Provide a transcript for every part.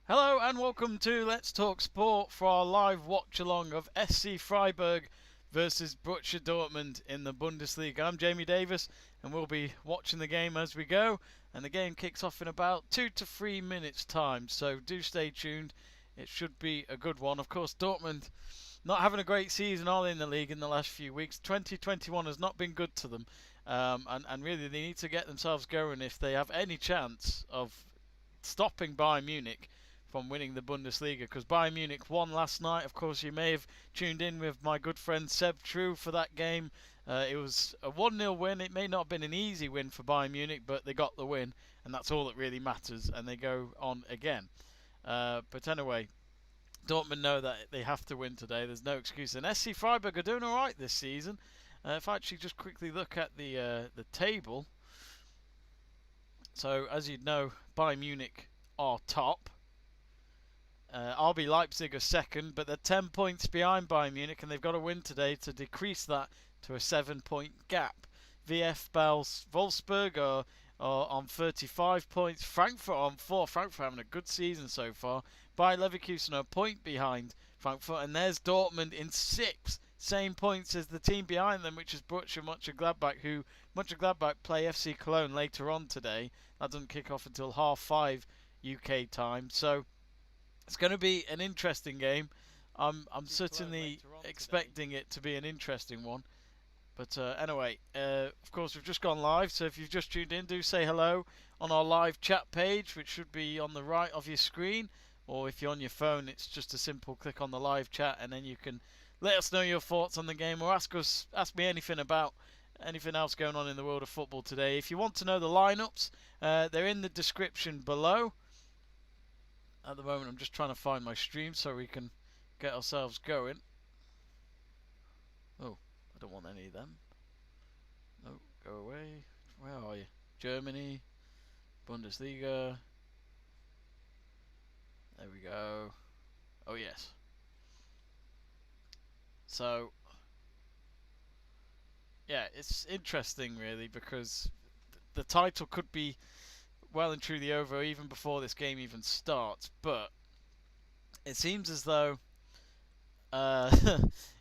Hello and welcome to Let's Talk Sport for our live watch-along of SC Freiburg versus Borussia Dortmund in the Bundesliga. I'm Jamie Davies and we'll be watching the game as we go, and the game kicks off in about 2 to 3 minutes time, so do stay tuned. It should be a good one. Of course, Dortmund not having a great season all in the league in the last few weeks. 2021 has not been good to them, and really they need to get themselves going if they have any chance of stopping Bayern Munich from winning the Bundesliga, because Bayern Munich won last night. Of course, you may have tuned in with my good friend Seb True for that game. It was a 1-0 win. It may not have been an easy win for Bayern Munich, but they got the win, and that's all that really matters, and they go on again. But anyway, Dortmund know that they have to win today. There's no excuse. And SC Freiburg are doing alright this season. If I actually just quickly look at the table. So, as you'd know, Bayern Munich are top. RB Leipzig are second, but they're 10 points behind Bayern Munich, and they've got to win today to decrease that to a 7-point gap. VfB Wolfsburg are on 35 points. Frankfurt on 4. Frankfurt having a good season so far. Bayer Leverkusen are a point behind Frankfurt, and there's Dortmund in 6th. Same points as the team behind them, which is Borussia Mönchengladbach, who Mönchengladbach play FC Cologne later on today. That doesn't kick off until 5:30 UK time. So it's going to be an interesting game. I'm certainly expecting it to be an interesting one. But anyway, of course, we've just gone live, so if you've just tuned in, do say hello on our live chat page, which should be on the right of your screen. Or if you're on your phone, it's just a simple click on the live chat, and then you can let us know your thoughts on the game, or ask me anything about anything else going on in the world of football today. If you want to know the lineups, they're in the description below. At the moment, I'm just trying to find my stream so we can get ourselves going. Oh, I don't want any of them. No, go away. Where are you? Germany, Bundesliga. There we go. Oh, yes. So, yeah, it's interesting, really, because the title could be well and truly over even before this game even starts, but it seems as though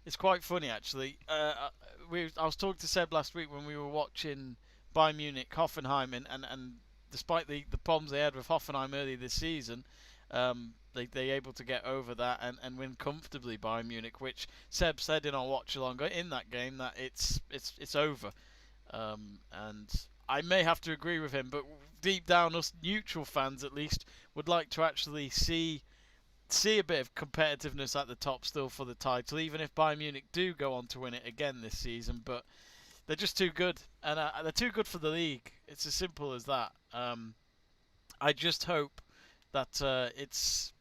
it's quite funny, actually. I was talking to Seb last week when we were watching Bayern Munich Hoffenheim, and despite the problems they had with Hoffenheim earlier this season, they able to get over that and win comfortably Bayern Munich, which Seb said in our watch along in that game that it's over, and I may have to agree with him, but deep down, us neutral fans at least would like to actually see a bit of competitiveness at the top still for the title, even if Bayern Munich do go on to win it again this season. But they're just too good, and they're too good for the league. It's as simple as that. I just hope that it's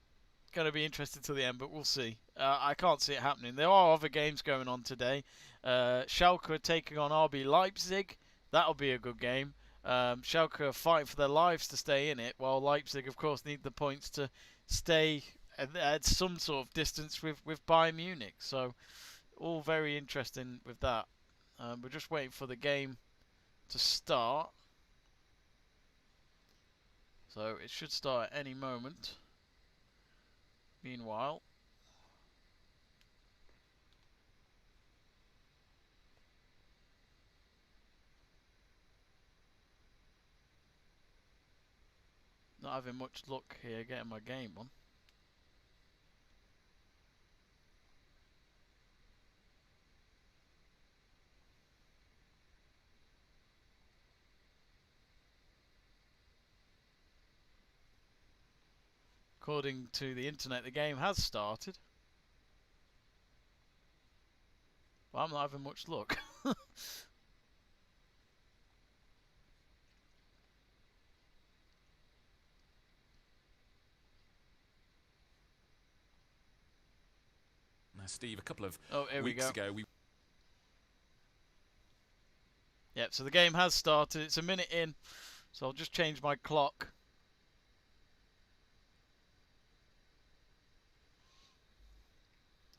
going to be interesting till the end, but we'll see. I can't see it happening. There are other games going on today. Schalke are taking on RB Leipzig. That'll be a good game. Schalke are fighting for their lives to stay in it, while Leipzig, of course, need the points to stay at some sort of distance with Bayern Munich. So, all very interesting with that. We're just waiting for the game to start. So, it should start at any moment. Meanwhile, not having much luck here getting my game on. According to the internet, the game has started. Well, I'm not having much luck. Now, Steve, a couple of here weeks ago, Yep, so the game has started. It's a minute in, so I'll just change my clock.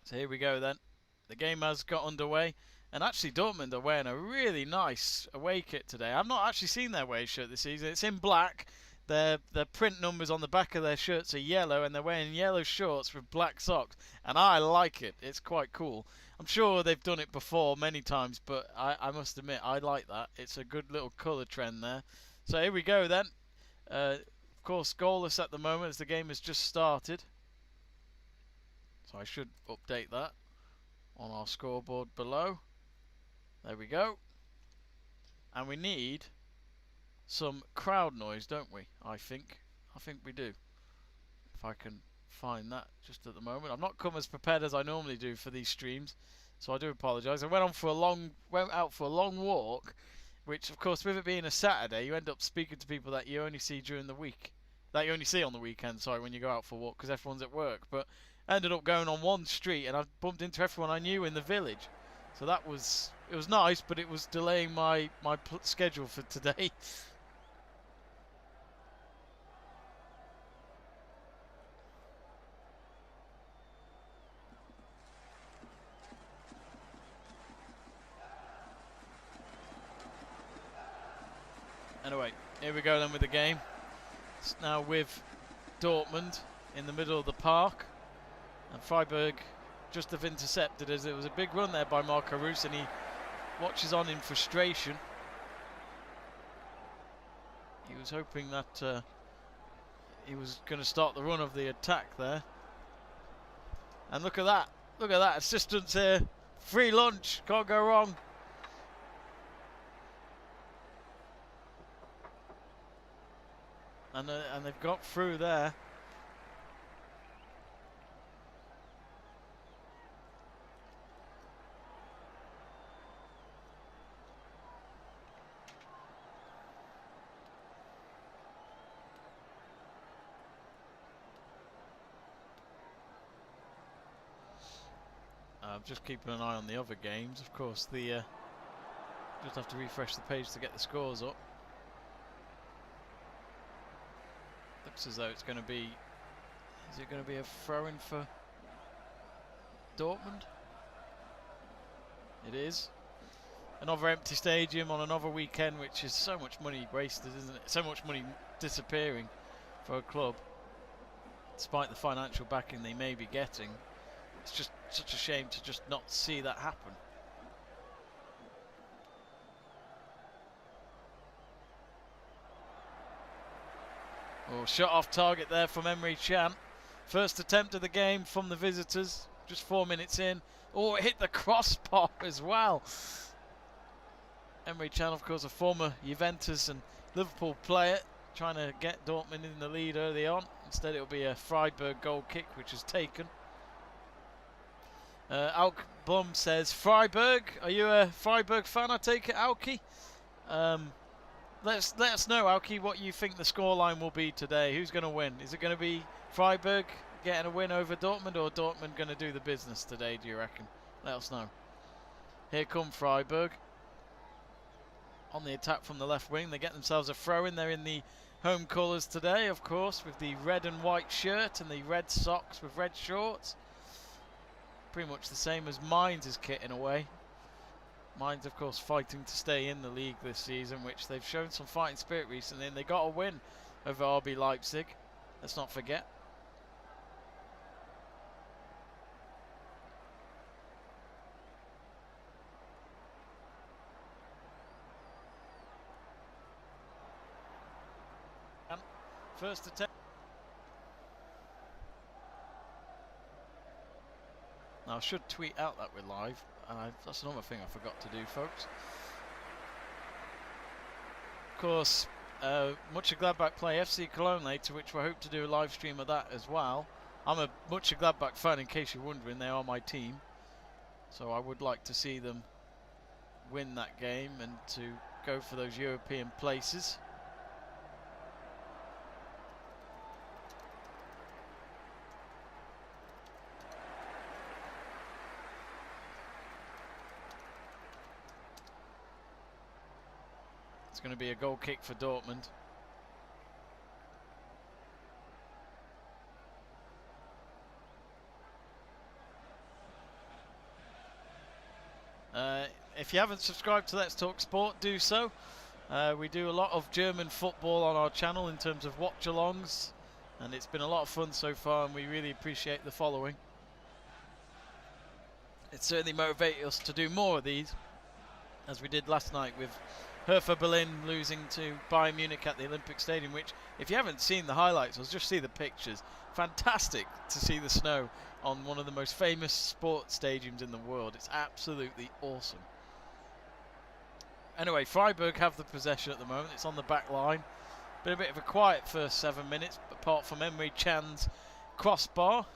So here we go then. The game has got underway, and actually Dortmund are wearing a really nice away kit today. I've not actually seen their away shirt this season. It's in black. their print numbers on the back of their shirts are yellow, and they're wearing yellow shorts with black socks, and I like it. It's quite cool. I'm sure they've done it before many times, but I must admit I like that. It's a good little colour trend there. So here we go then. Of course, goalless at the moment as the game has just started. So I should update that on our scoreboard below. There we go. And we need some crowd noise, don't we? I think we do. If I can find that just at the moment. I've not come as prepared as I normally do for these streams, so I do apologise. I went out for a long walk, which of course with it being a Saturday, you end up speaking to people that you only see during the week, that you only see on the weekend. Sorry, when you go out for a walk, because everyone's at work. But I ended up going on one street, and I bumped into everyone I knew in the village. So it was nice, but it was delaying my schedule for today. Anyway, here we go then with the game. It's now with Dortmund in the middle of the park, and Freiburg just have intercepted as it was a big run there by Marco Reus, and he watches on in frustration. He was hoping that he was going to start the run of the attack there. And look at that assistance here. Free lunch, can't go wrong. And they've got through there. I'm just keeping an eye on the other games. Of course, just have to refresh the page to get the scores up. Looks as though it's going to be. Is it going to be a throw-in for Dortmund? It is. Another empty stadium on another weekend, which is so much money wasted, isn't it? So much money disappearing for a club, despite the financial backing they may be getting. It's just such a shame to just not see that happen. Oh, shot off target there from Emre Can. First attempt of the game from the visitors, just 4 minutes in. Oh, it hit the crossbar as well. Emre Can, of course, a former Juventus and Liverpool player, trying to get Dortmund in the lead early on. Instead, it'll be a Freiburg goal kick, which is taken. Alk Blum says, Freiburg, are you a Freiburg fan? I take it, Alki. Let us know, Alki, what you think the scoreline will be today. Who's going to win? Is it going to be Freiburg getting a win over Dortmund, or Dortmund going to do the business today, do you reckon? Let us know. Here come Freiburg. On the attack from the left wing. They get themselves a throw-in. They're in the home colours today, of course, with the red and white shirt and the red socks with red shorts. Pretty much the same as Mainz's kit in a way. Mainz, of course, fighting to stay in the league this season, which they've shown some fighting spirit recently, and they got a win over RB Leipzig. Let's not forget. And first attempt. Now I should tweet out that we're live, and that's another thing I forgot to do, folks. Of course, Mönchengladbach play FC Cologne later, which we hope to do a live stream of that as well. I'm a Mönchengladbach fan, in case you're wondering. They are my team, so I would like to see them win that game and to go for those European places. It's going to be a goal kick for Dortmund. If you haven't subscribed to Let's Talk Sport, do so. We do a lot of German football on our channel in terms of watch-alongs, and it's been a lot of fun so far, and we really appreciate the following. It certainly motivates us to do more of these, as we did last night with Höfler Berlin losing to Bayern Munich at the Olympic Stadium, which, if you haven't seen the highlights, or just see the pictures, fantastic to see the snow on one of the most famous sports stadiums in the world. It's absolutely awesome. Anyway, Freiburg have the possession at the moment. It's on the back line. Been a bit of a quiet first 7 minutes, apart from Emre Can's crossbar.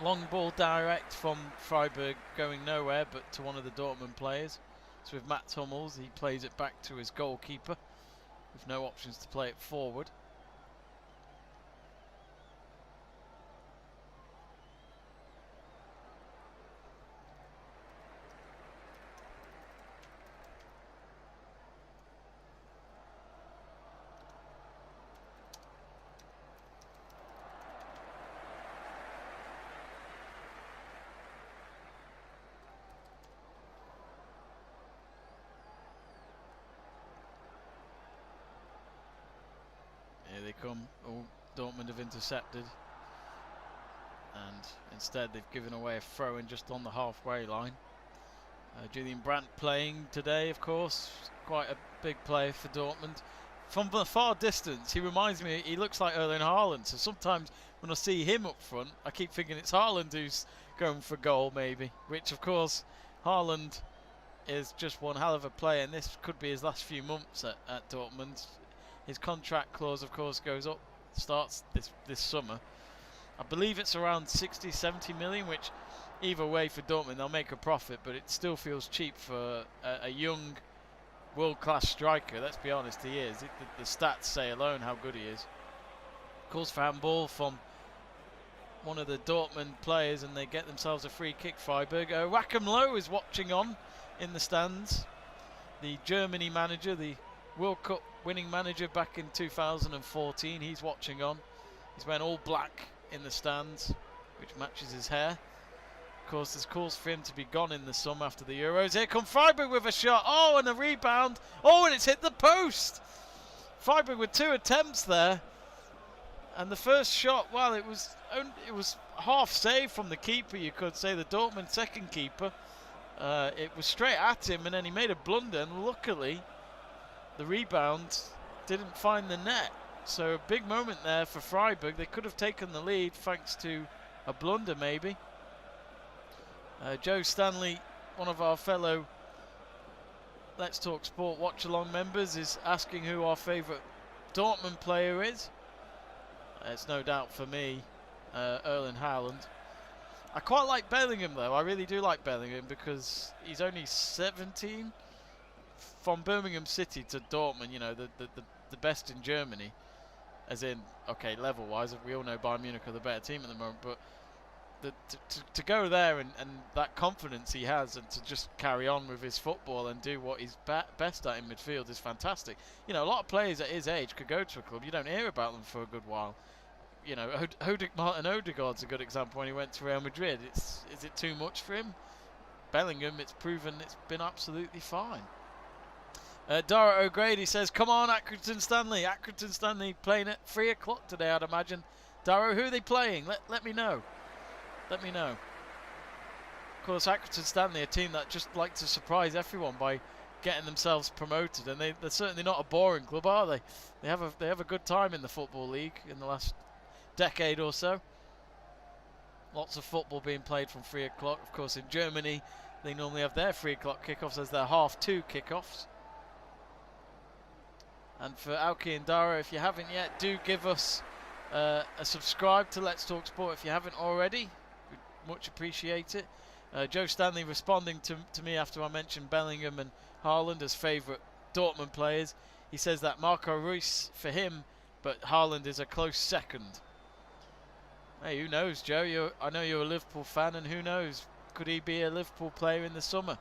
Long ball direct from Freiburg, going nowhere but to one of the Dortmund players. It's with Mats Hummels. He plays it back to his goalkeeper with no options to play it forward. Here they come. Oh, Dortmund have intercepted, and instead they've given away a throw-in just on the halfway line. Julian Brandt playing today, of course, quite a big player for Dortmund. From the far distance, he reminds me, he looks like Erling Haaland, so sometimes when I see him up front, I keep thinking it's Haaland who's going for goal maybe, which of course Haaland is just one hell of a player, and this could be his last few months at Dortmund. His contract clause, of course, goes up, starts this summer. I believe it's around 60-70 million, which either way for Dortmund, they'll make a profit, but it still feels cheap for a young, world-class striker. Let's be honest, he is. The stats say alone how good he is. Calls for handball from one of the Dortmund players, and they get themselves a free kick, Freiburg. Joachim Low is watching on in the stands. The Germany manager, the World Cup winning manager back in 2014, he's watching on. He's wearing all black in the stands, which matches his hair. Of course, there's calls for him to be gone in the summer after the Euros. Here come Freiburg with a shot. Oh, and a rebound. Oh, and it's hit the post. Freiburg with 2 attempts there. And the first shot, well, it was half saved from the keeper, you could say, the Dortmund second keeper. It was straight at him, and then he made a blunder, and luckily the rebound didn't find the net. So a big moment there for Freiburg. They could have taken the lead thanks to a blunder maybe. Joe Stanley, one of our fellow Let's Talk Sport watch-along members, is asking who our favourite Dortmund player is. It's no doubt for me, Erling Haaland. I quite like Bellingham though. I really do like Bellingham because he's only 17. From Birmingham City to Dortmund, you know, the best in Germany, as in, okay, level-wise, we all know Bayern Munich are the better team at the moment, but to go there and that confidence he has, and to just carry on with his football and do what he's best at in midfield is fantastic. You know, a lot of players at his age could go to a club, you don't hear about them for a good while. You know, Martin Odegaard's a good example when he went to Real Madrid. Is it too much for him? Bellingham, it's proven it's been absolutely fine. Dara O'Grady says, come on, Accrington Stanley. Accrington Stanley playing at 3 o'clock today, I'd imagine. Dara, who are they playing? Let me know. Let me know. Of course, Accrington Stanley, a team that just like to surprise everyone by getting themselves promoted, and they're certainly not a boring club, are they? They have a good time in the Football League in the last decade or so. Lots of football being played from 3 o'clock. Of course, in Germany, they normally have their 3 o'clock kickoffs as their 2:30 kickoffs. And for Auki and Dara, if you haven't yet, do give us a subscribe to Let's Talk Sport if you haven't already. We'd much appreciate it. Joe Stanley responding to me after I mentioned Bellingham and Haaland as favourite Dortmund players. He says that Marco Reus for him, but Haaland is a close second. Hey, who knows, Joe? I know you're a Liverpool fan, and who knows? Could he be a Liverpool player in the summer?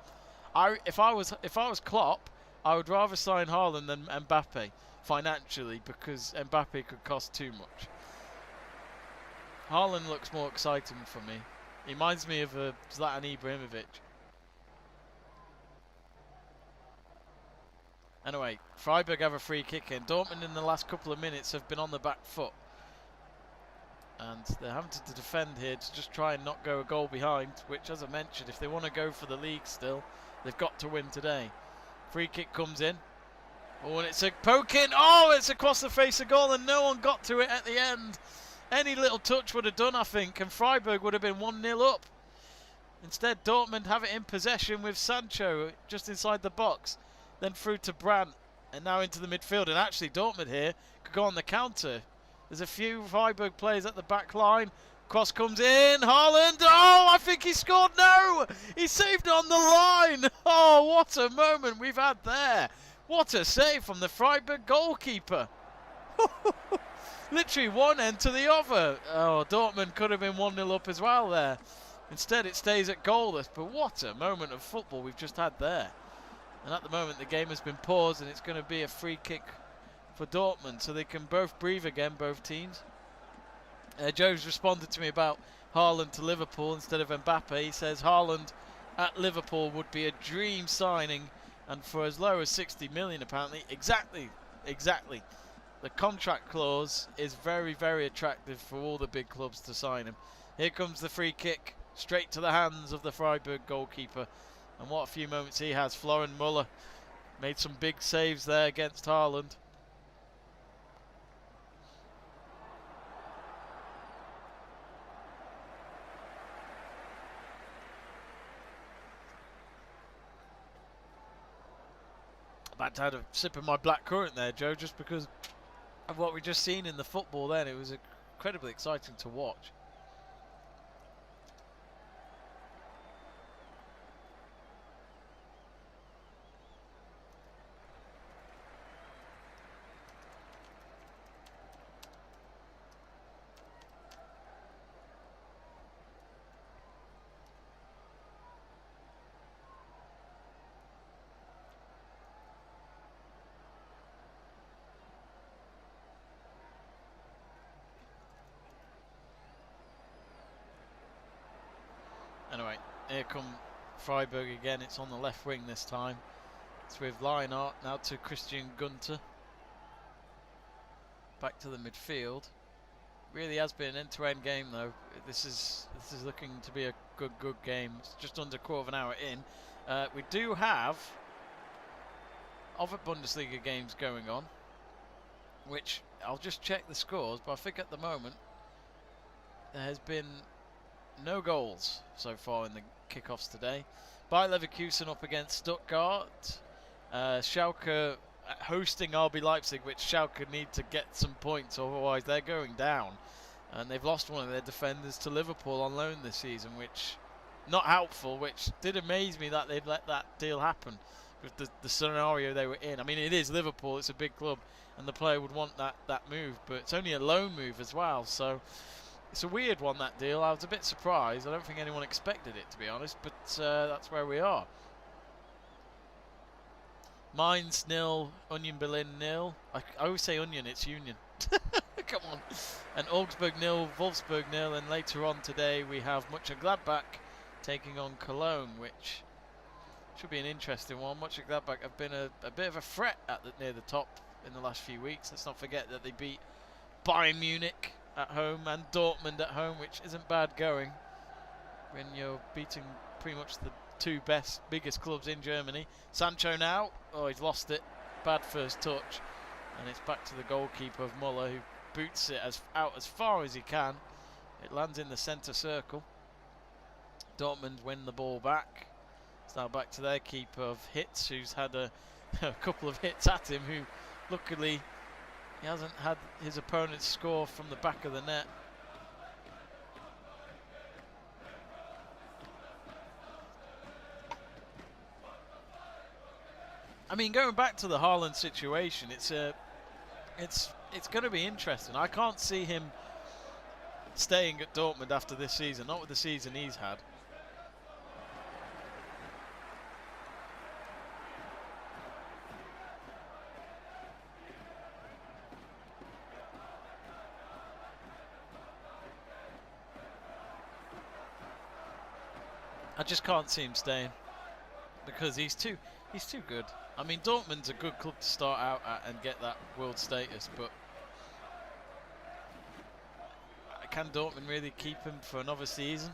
If I was Klopp, I would rather sign Haaland than Mbappe financially, because Mbappe could cost too much. Haaland looks more exciting for me. He reminds me of Zlatan Ibrahimovic. Anyway, Freiburg have a free kick in. Dortmund in the last couple of minutes have been on the back foot. And they're having to defend here to just try and not go a goal behind, which, as I mentioned, if they want to go for the league still, they've got to win today. Free kick comes in. Oh, and it's a poke in. Oh, it's across the face of goal, and no one got to it at the end. Any little touch would have done, I think, and Freiburg would have been 1-0 up. Instead, Dortmund have it in possession with Sancho just inside the box. Then through to Brandt, and now into the midfield. And actually, Dortmund here could go on the counter. There's a few Freiburg players at the back line. Cross comes in. Haaland. Oh, I think he scored. No! He saved it on the line. Oh, what a moment we've had there. What a save from the Freiburg goalkeeper. Literally one end to the other. Oh, Dortmund could have been 1-0 up as well there. Instead, it stays at goalless. But what a moment of football we've just had there. And at the moment, the game has been paused, and it's going to be a free kick for Dortmund, so they can both breathe again, both teams. Joe's responded to me about Haaland to Liverpool instead of Mbappe. He says Haaland at Liverpool would be a dream signing, and for as low as 60 million apparently. Exactly. The contract clause is very, very attractive for all the big clubs to sign him. Here comes the free kick, straight to the hands of the Freiburg goalkeeper. And what a few moments he has. Florian Müller made some big saves there against Haaland. About to have a sip of my black currant there, Joe, just because of what we just seen in the football then. It was incredibly exciting to watch. Anyway, here come Freiburg again. It's on the left wing this time. It's with Lienhart now to Christian Günter. Back to the midfield. Really has been an end-to-end game though. This is looking to be a good game. It's just under a quarter of an hour in. We do have other Bundesliga games going on, which I'll just check the scores, but I think at the moment there has been no goals so far in the kickoffs today. Bayer Leverkusen up against Stuttgart. Schalke hosting RB Leipzig, which Schalke need to get some points, otherwise they're going down. And they've lost one of their defenders to Liverpool on loan this season, which not helpful, which did amaze me that they'd let that deal happen with the scenario they were in. I mean, it is Liverpool, it's a big club, and the player would want that move, but it's only a loan move as well, so it's a weird one, that deal. I was a bit surprised. I don't think anyone expected it, to be honest, but that's where we are. Mainz 0, Union Berlin 0. I always say Union, it's Union. Come on. And Augsburg 0, Wolfsburg 0, and later on today we have Mönchengladbach taking on Cologne, which should be an interesting one. Mönchengladbach have been a bit of a threat near the top in the last few weeks. Let's not forget that they beat Bayern Munich at home and Dortmund at home, which isn't bad going when you're beating pretty much the two biggest clubs in Germany. Sancho now, oh, he's lost it, bad first touch, and it's back to the goalkeeper of Müller, who boots it out as far as he can. It lands in the centre circle. Dortmund win the ball back. It's now back to their keeper of Hitz, who's had a couple of hits at him, who luckily he hasn't had his opponent score from the back of the net. I mean, going back to the Haaland situation, it's going to be interesting. I can't see him staying at Dortmund after this season, not with the season he's had. I just can't see him staying because he's too good. I mean, Dortmund's a good club to start out at and get that world status, but can Dortmund really keep him for another season?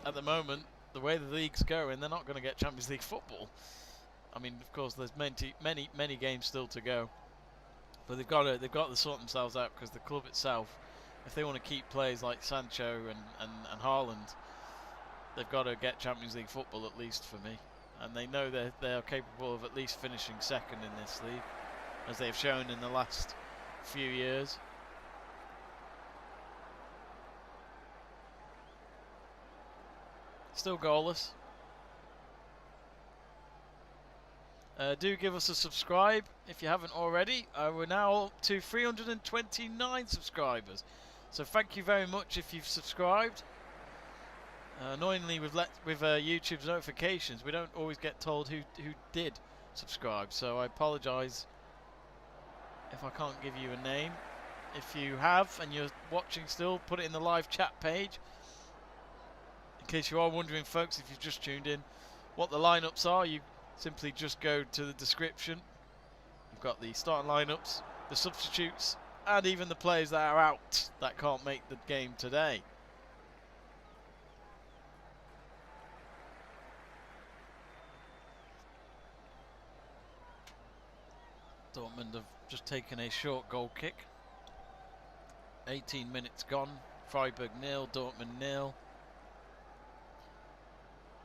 At the moment, the way the league's going, they're not going to get Champions League football. I mean, of course, there's many games still to go, but they've got to sort themselves out, because the club itself, if they want to keep players like Sancho and Haaland, they've got to get Champions League football at least for me. And they know they are capable of at least finishing second in this league, as they have shown in the last few years. Still goalless. Do give us a subscribe if you haven't already. We're now up to 329 subscribers, so thank you very much if you've subscribed. Annoyingly, with YouTube's notifications, we don't always get told who did subscribe, so I apologise if I can't give you a name. If you have and you're watching still, put it in the live chat page. In case you are wondering, folks, if you've just tuned in, what the lineups are, you simply just go to the description. You've got the starting lineups, the substitutes, and even the players that are out that can't make the game today. Dortmund have just taken a short goal kick. 18 minutes gone. Freiburg 0, Dortmund 0.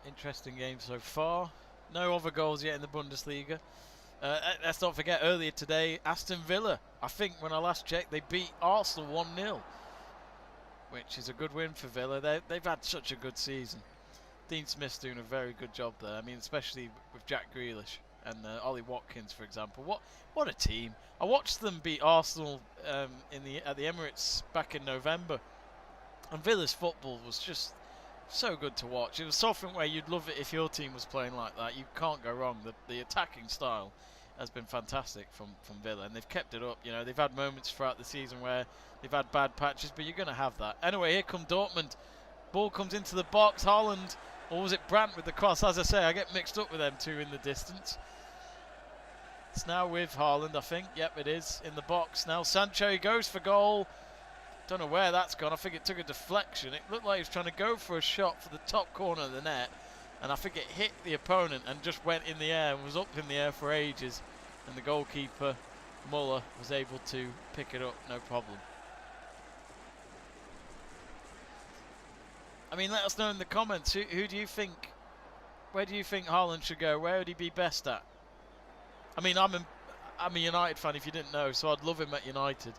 Interesting game so far. No other goals yet in the Bundesliga. Let's not forget, earlier today, Aston Villa, I think when I last checked, they beat Arsenal 1-0, which is a good win for Villa. They've had such a good season. Dean Smith's doing a very good job there. I mean, especially with Jack Grealish and Ollie Watkins, for example. What a team! I watched them beat Arsenal at the Emirates back in November, and Villa's football was just so good to watch. It was something where you'd love it if your team was playing like that. You can't go wrong. The attacking style has been fantastic from Villa, and they've kept it up. You know, they've had moments throughout the season where they've had bad patches, but you're going to have that. Anyway, here come Dortmund. Ball comes into the box. Haaland, or was it Brandt with the cross? As I say, I get mixed up with them two in the distance. It's now with Haaland, I think. Yep, it is in the box now. Sancho, he goes for goal. Don't know where that's gone. I think it took a deflection. It looked like he was trying to go for a shot for the top corner of the net, and I think it hit the opponent and just went in the air and was up in the air for ages, and the goalkeeper Müller was able to pick it up, no problem. I mean, let us know in the comments, who do you think, where do you think Haaland should go? Where would he be best at? I mean, I'm a United fan, if you didn't know, so I'd love him at United.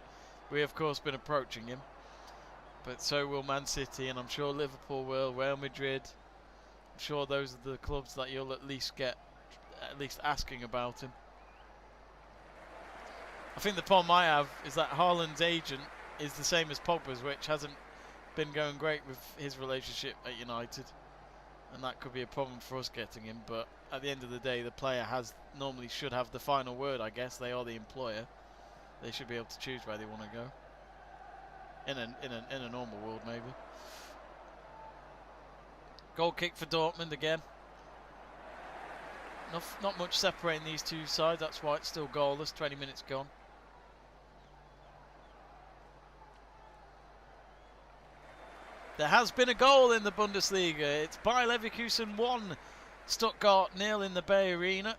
We, of course, been approaching him, but so will Man City, and I'm sure Liverpool will, Real Madrid. I'm sure those are the clubs that you'll at least asking about him. I think the problem I have is that Haaland's agent is the same as Pogba's, which hasn't been going great with his relationship at United, and that could be a problem for us getting him. But at the end of the day, the player normally should have the final word, I guess. They are the employer. They should be able to choose where they want to go. In a normal world, maybe. Goal kick for Dortmund again. Not much separating these two sides. That's why it's still goalless. 20 minutes gone. There has been a goal in the Bundesliga. It's Bayer Leverkusen 1, Stuttgart 0 in the Bay Arena.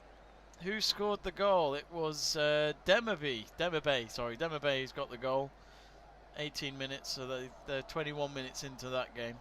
Who scored the goal? It was Demirovic. Demirovic got the goal. 18 minutes, so they're 21 minutes into that game.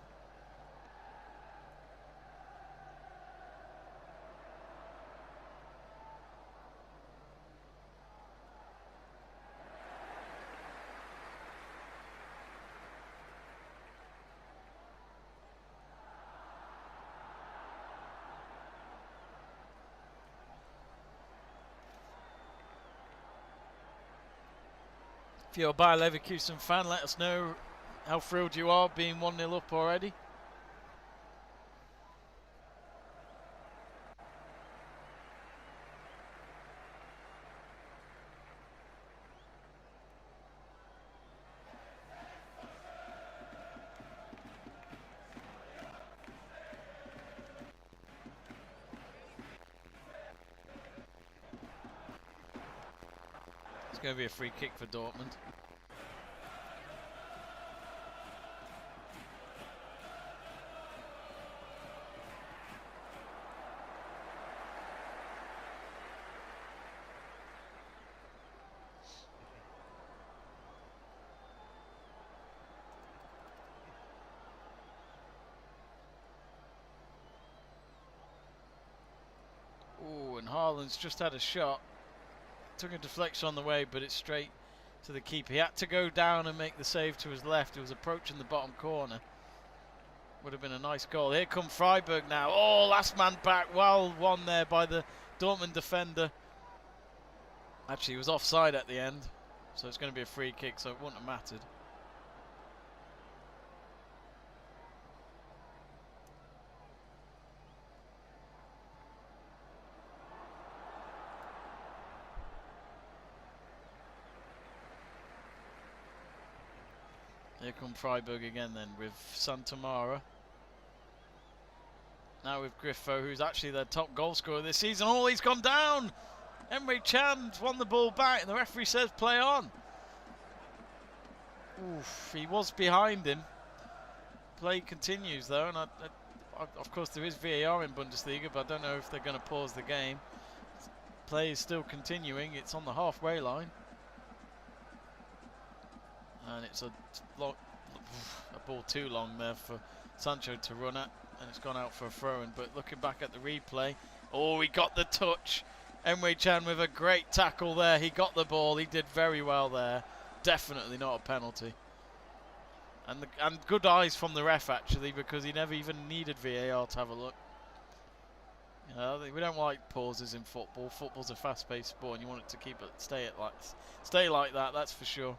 If you're a Bayer Leverkusen fan, let us know how thrilled you are being 1-0 up already. going to be a free kick for Dortmund. Ooh, and Haaland's just had a shot. Took a deflection on the way, but it's straight to the keeper. He had to go down and make the save to his left. He was approaching the bottom corner. Would have been a nice goal. Here come Freiburg now. Oh, last man back. Well won there by the Dortmund defender. Actually, he was offside at the end, so it's going to be a free kick, so it wouldn't have mattered. Here come Freiburg again then with Santamaria. Now with Grifo, who's actually their top goal scorer this season. Oh, he's gone down! Emre Can's won the ball back and the referee says play on. Oof, he was behind him. Play continues though, and of course there is VAR in Bundesliga, but I don't know if they're going to pause the game. Play is still continuing. It's on the halfway line. And it's a ball too long there for Sancho to run at, and it's gone out for a throw-in. But looking back at the replay, oh, he got the touch. Emre Can with a great tackle there. He got the ball. He did very well there. Definitely not a penalty. And good eyes from the ref actually, because he never even needed VAR to have a look. You know, we don't like pauses in football. Football's a fast-paced sport, and you want it to stay like that. That's for sure.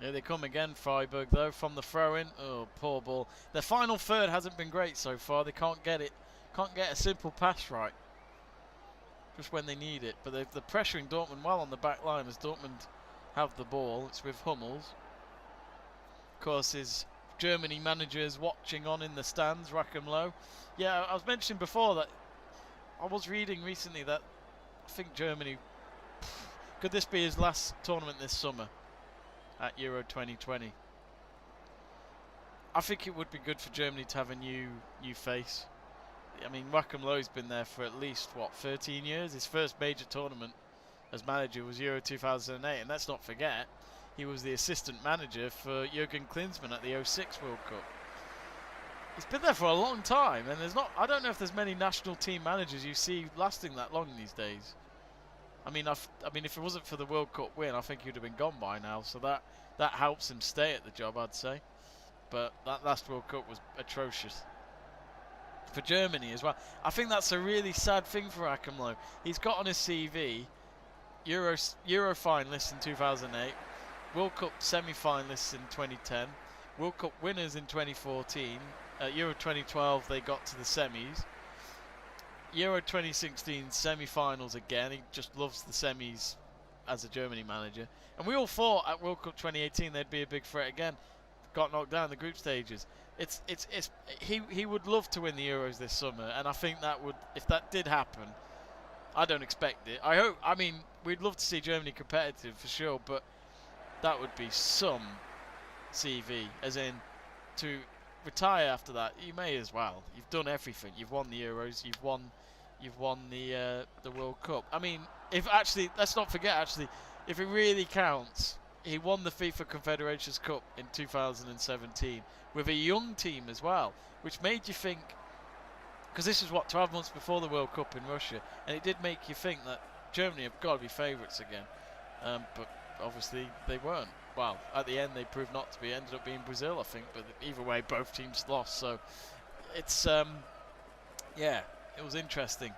Here they come again, Freiburg though, from the throw-in. Oh, poor ball. Their final third hasn't been great so far. They can't get a simple pass right. Just when they need it. But they're pressuring Dortmund well on the back line as Dortmund have the ball. It's with Hummels. Of course, his Germany managers watching on in the stands, Rackham Low. Yeah, I was mentioning before that I was reading recently that I think Germany, could this be his last tournament this summer? At Euro 2020. I think it would be good for Germany to have a new face. I mean, Rackham Low's been there for at least, what, 13 years? His first major tournament as manager was Euro 2008, and let's not forget, he was the assistant manager for Jürgen Klinsmann at the 06 World Cup. He's been there for a long time, and I don't know if there's many national team managers you see lasting that long these days. I mean, if it wasn't for the World Cup win, I think he'd have been gone by now. So that helps him stay at the job, I'd say. But that last World Cup was atrocious for Germany as well. I think that's a really sad thing for Rackham Low. He's got on his CV Euro finalists in 2008, World Cup semi-finalists in 2010, World Cup winners in 2014. Euro 2012 they got to the semis. Euro 2016 semi-finals again. He just loves the semis as a Germany manager. And we all thought at World Cup 2018 they'd be a big threat again. Got knocked down in the group stages. He would love to win the Euros this summer, and I think that would, if that did happen, I don't expect it. I mean, we'd love to see Germany competitive for sure, but that would be some CV, as in to retire after that. You may as well. You've done everything. You've won the Euros. You've won the World Cup. I mean, let's not forget if it really counts, he won the FIFA Confederations Cup in 2017 with a young team as well, which made you think, because this was 12 months before the World Cup in Russia, and it did make you think that Germany have got to be favourites again, but obviously they weren't. Well, at the end they proved not to be. Ended up being Brazil, I think, but either way both teams lost, so it's yeah, it was interesting.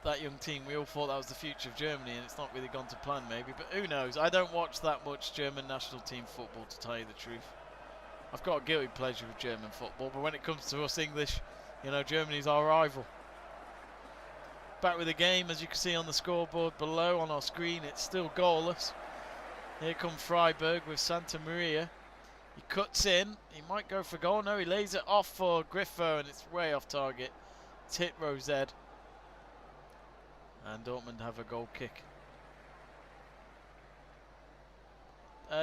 That young team, we all thought that was the future of Germany, and it's not really gone to plan maybe, but who knows. I don't watch that much German national team football, to tell you the truth. I've got a guilty pleasure with German football, but when it comes to us English, you know, Germany's our rival. Back with the game, as you can see on the scoreboard below on our screen, it's still goalless. Here come Freiburg with Santamaria. He cuts in. He might go for goal. No, he lays it off for Grifo, and it's way off target. It's hit Rosed. And Dortmund have a goal kick.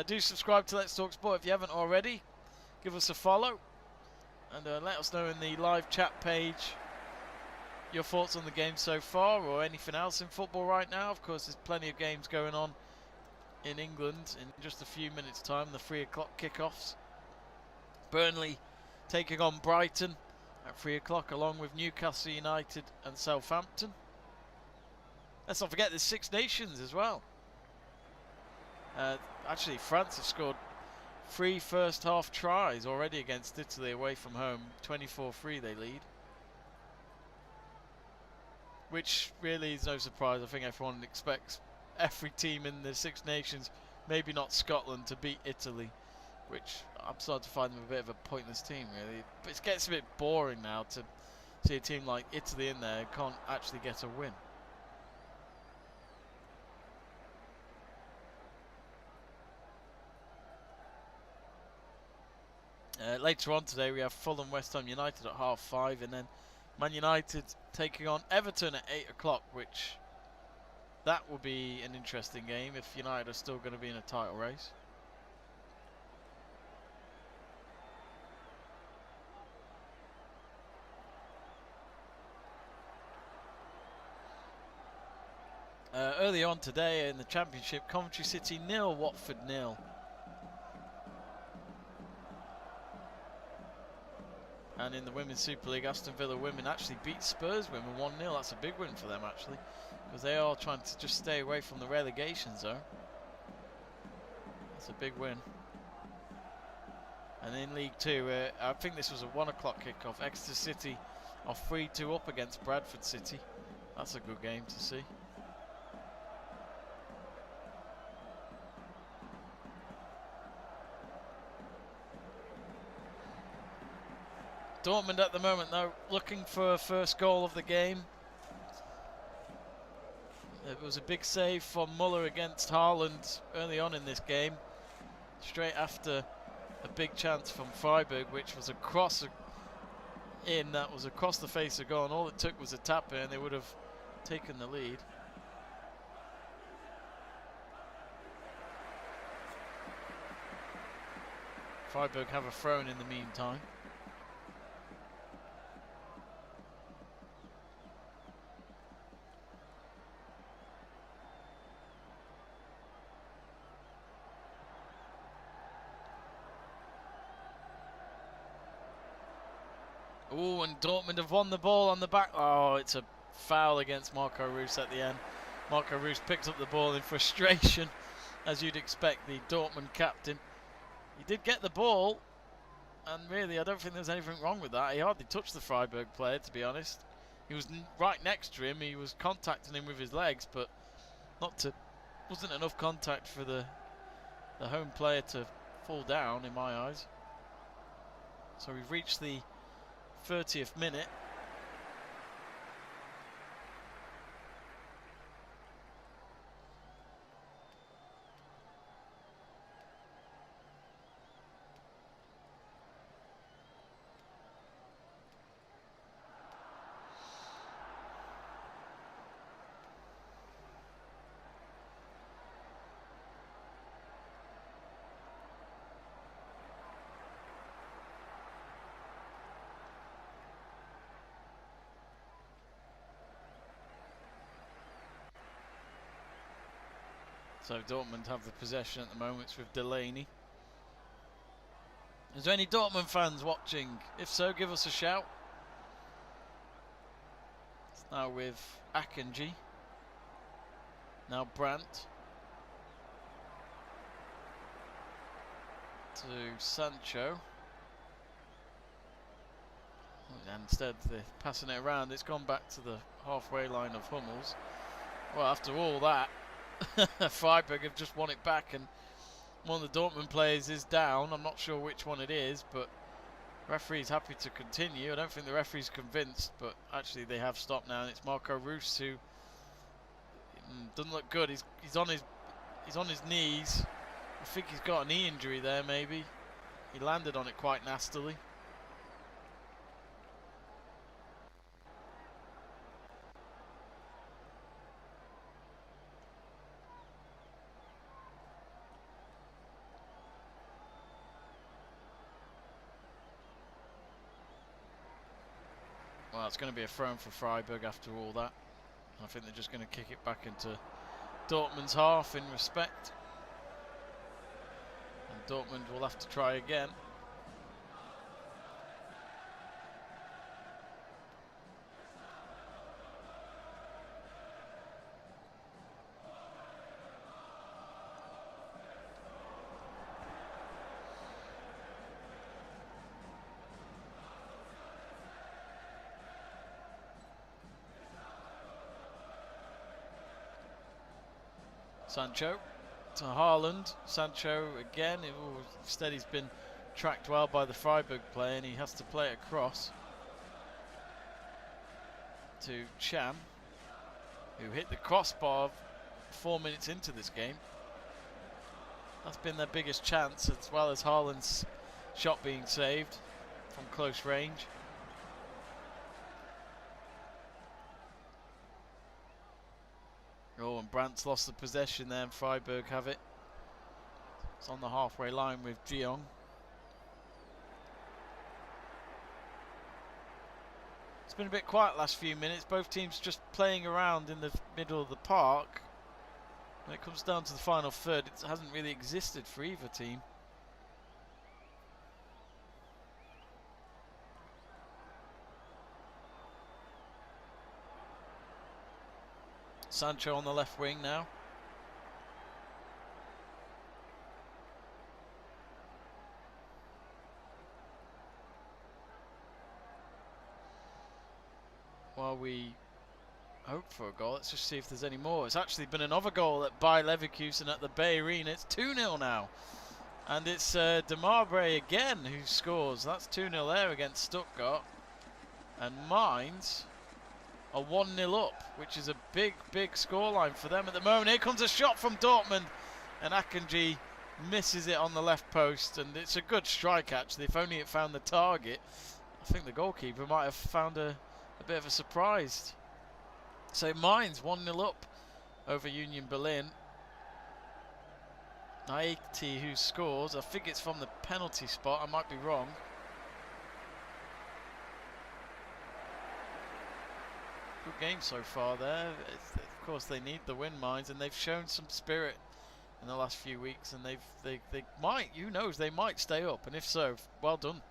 Do subscribe to Let's Talk Sport if you haven't already. Give us a follow. And let us know in the live chat page your thoughts on the game so far, or anything else in football right now. Of course, there's plenty of games going on in England in just a few minutes' time. The 3 o'clock kickoffs. Burnley taking on Brighton at 3 o'clock, along with Newcastle United and Southampton. Let's not forget there's 6 Nations as well. Actually, France has scored 3 first half tries already against Italy away from home. 24-3 they lead. Which really is no surprise. I think everyone expects every team in the 6 Nations, maybe not Scotland, to beat Italy. Which I'm starting to find them a bit of a pointless team, really. But it gets a bit boring now to see a team like Italy in there who can't actually get a win. Later on today we have Fulham West Ham United at 5:30, and then Man United taking on Everton at 8 o'clock, which that will be an interesting game if United are still going to be in a title race. Early on today in the Championship, Coventry City 0, Watford 0. And in the Women's Super League, Aston Villa women actually beat Spurs women 1-0. That's a big win for them, actually, because they are trying to just stay away from the relegation zone. That's a big win. And in League 2, I think this was a 1 o'clock kickoff. Exeter City are 3-2 up against Bradford City. That's a good game to see. Dortmund at the moment, though, looking for a first goal of the game. It was a big save from Müller against Haaland early on in this game, straight after a big chance from Freiburg, which was a cross in that was across the face of goal, and all it took was a tap in, and they would have taken the lead. Freiburg have a throw in the meantime. Ooh, and Dortmund have won the ball on the back. Oh, it's a foul against Marco Reus at the end. Marco Reus picks up the ball in frustration, as you'd expect, the Dortmund captain. He did get the ball, and really, I don't think there's anything wrong with that. He hardly touched the Freiburg player, to be honest. He was right next to him. He was contacting him with his legs, but wasn't enough contact for the home player to fall down, in my eyes. So we've reached the 30th minute. So Dortmund have the possession at the moment with Delaney. Is there any Dortmund fans watching? If so, give us a shout. It's now with Akanji. Now Brandt. To Sancho. And instead they're passing it around. It's gone back to the halfway line of Hummels. Well, after all that, Freiburg have just won it back, and one of the Dortmund players is down. I'm not sure which one it is, but the referee's happy to continue. I don't think the referee's convinced, but actually they have stopped now, and it's Marco Reus who doesn't look good. He's on his knees. I think he's got a knee injury there, maybe. He landed on it quite nastily. Well, it's going to be a throw for Freiburg after all that. I think they're just going to kick it back into Dortmund's half in respect. And Dortmund will have to try again. Sancho to Haaland. Sancho again. Instead, he's been tracked well by the Freiburg player, and he has to play it across to Cham, who hit the crossbar 4 minutes into this game. That's been their biggest chance, as well as Haaland's shot being saved from close range. Oh, and Brandt's lost the possession there, and Freiburg have it. It's on the halfway line with Jeong. It's been a bit quiet last few minutes. Both teams just playing around in the middle of the park. When it comes down to the final third, it hasn't really existed for either team. Sancho on the left wing now. While we hope for a goal, let's just see if there's any more. It's actually been another goal at Bayer Leverkusen at the Bay Arena. It's 2-0 now. And it's Demirovic again who scores. That's 2-0 there against Stuttgart. And Mainz are 1-0 up, which is a big scoreline for them at the moment. Here comes a shot from Dortmund, and Akanji misses it on the left post, and it's a good strike actually. If only it found the target. I think the goalkeeper might have found a bit of a surprise. So Mainz 1-0 up over Union Berlin. Naiti who scores. I think it's from the penalty spot. I might be wrong. Good game so far there. Of course they need the win, Mainz, and they've shown some spirit in the last few weeks, and they might, who knows, they might stay up, and if so, well done.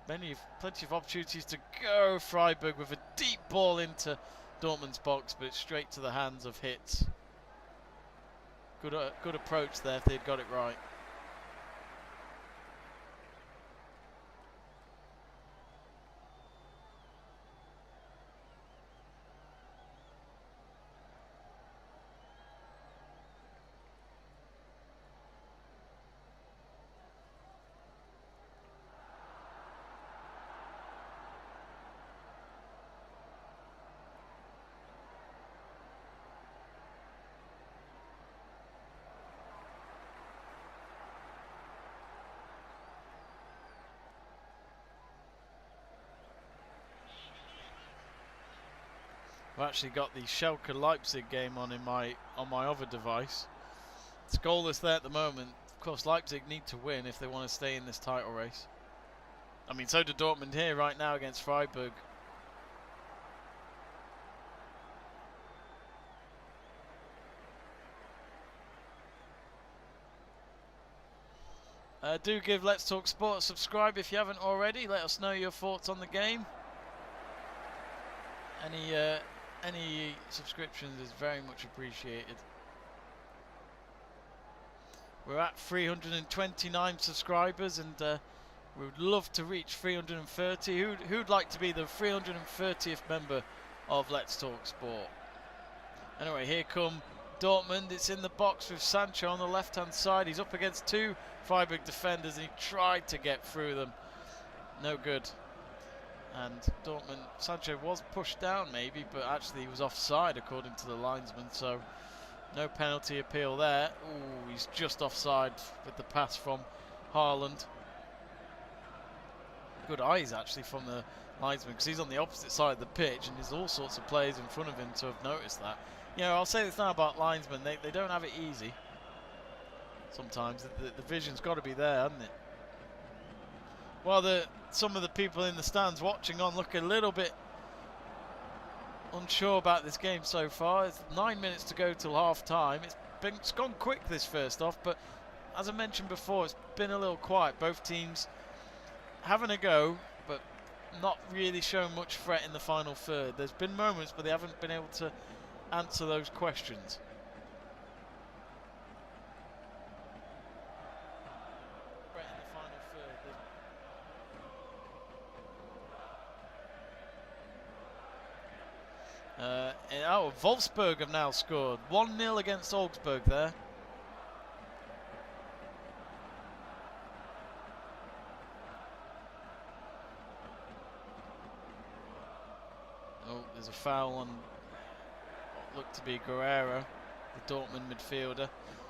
Plenty of opportunities to go. Freiburg with a deep ball into Dortmund's box, but straight to the hands of Hitz. Good approach there if they'd got it right. I've actually got the Schalke Leipzig game on my other device. It's goalless there at the moment. Of course, Leipzig need to win if they want to stay in this title race. I mean, so do Dortmund here right now against Freiburg. Do give Let's Talk Sport a subscribe if you haven't already. Let us know your thoughts on the game. Any subscriptions is very much appreciated. We're at 329 subscribers, and we would love to reach 330. Who'd like to be the 330th member of Let's Talk Sport? Anyway, here come Dortmund. It's in the box with Sancho on the left-hand side. He's up against two Freiburg defenders, and he tried to get through them. No good. And Dortmund, Sancho was pushed down maybe, but actually he was offside according to the linesman, so no penalty appeal there. Ooh, he's just offside with the pass from Haaland. Good eyes actually from the linesman, because he's on the opposite side of the pitch and there's all sorts of players in front of him to have noticed that. You know, I'll say this now about linesmen, they don't have it easy. Sometimes the vision's got to be there, hasn't it? Well, some of the people in the stands watching on look a little bit unsure about this game so far. It's 9 minutes to go till half time. It's gone quick this first off, but as I mentioned before, it's been a little quiet. Both teams having a go, but not really showing much threat in the final third. There's been moments, but they haven't been able to answer those questions. Wolfsburg have now scored. 1-0 against Augsburg there. Oh, there's a foul on what looked to be Guerrero, the Dortmund midfielder.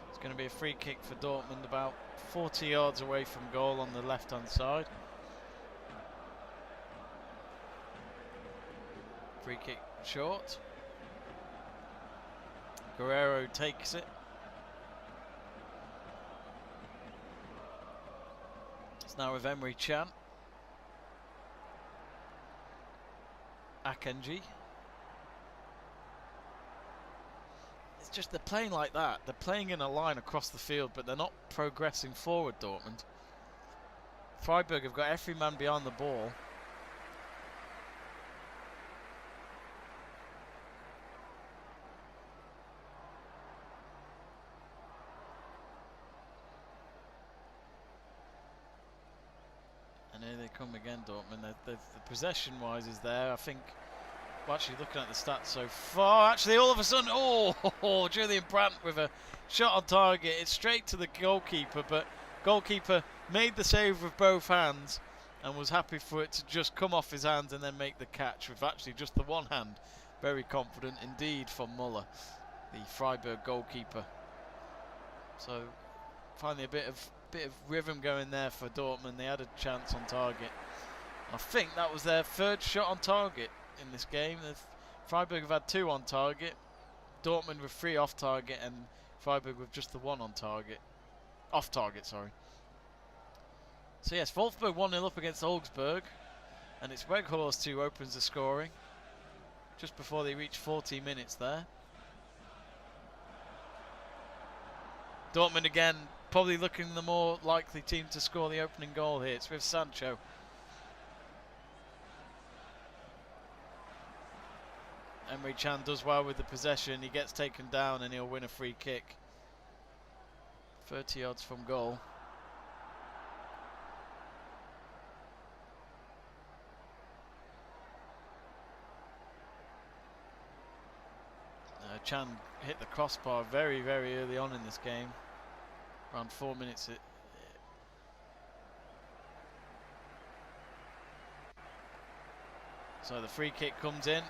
It's going to be a free kick for Dortmund about 40 yards away from goal on the left-hand side. Free kick short. Guerrero takes it. It's now with Emre Can. Akanji. It's just they're playing like that. They're playing in a line across the field, but they're not progressing forward, Dortmund. Freiburg have got every man behind the ball. Come again, Dortmund. The possession-wise is there. I think, well, actually looking at the stats so far, actually all of a sudden, oh, Julian Brandt with a shot on target. It's straight to the goalkeeper, but goalkeeper made the save with both hands and was happy for it to just come off his hands and then make the catch with actually just the one hand. Very confident indeed from Müller, the Freiburg goalkeeper. So finally a bit of rhythm going there for Dortmund. They had a chance on target. I think that was their third shot on target in this game. Freiburg have had 2 on target, Dortmund with 3 off target, and Freiburg with just the 1 on target. Off target, sorry. So yes, Wolfsburg 1-0 up against Augsburg, and it's Weghorst who opens the scoring just before they reach 40 minutes there. Dortmund again probably looking the more likely team to score the opening goal here. It's with Sancho. Emre Can does well with the possession. He gets taken down and he'll win a free kick. 30 yards from goal. Can hit the crossbar very, very early on in this game. Around 4 minutes. So the free kick comes in.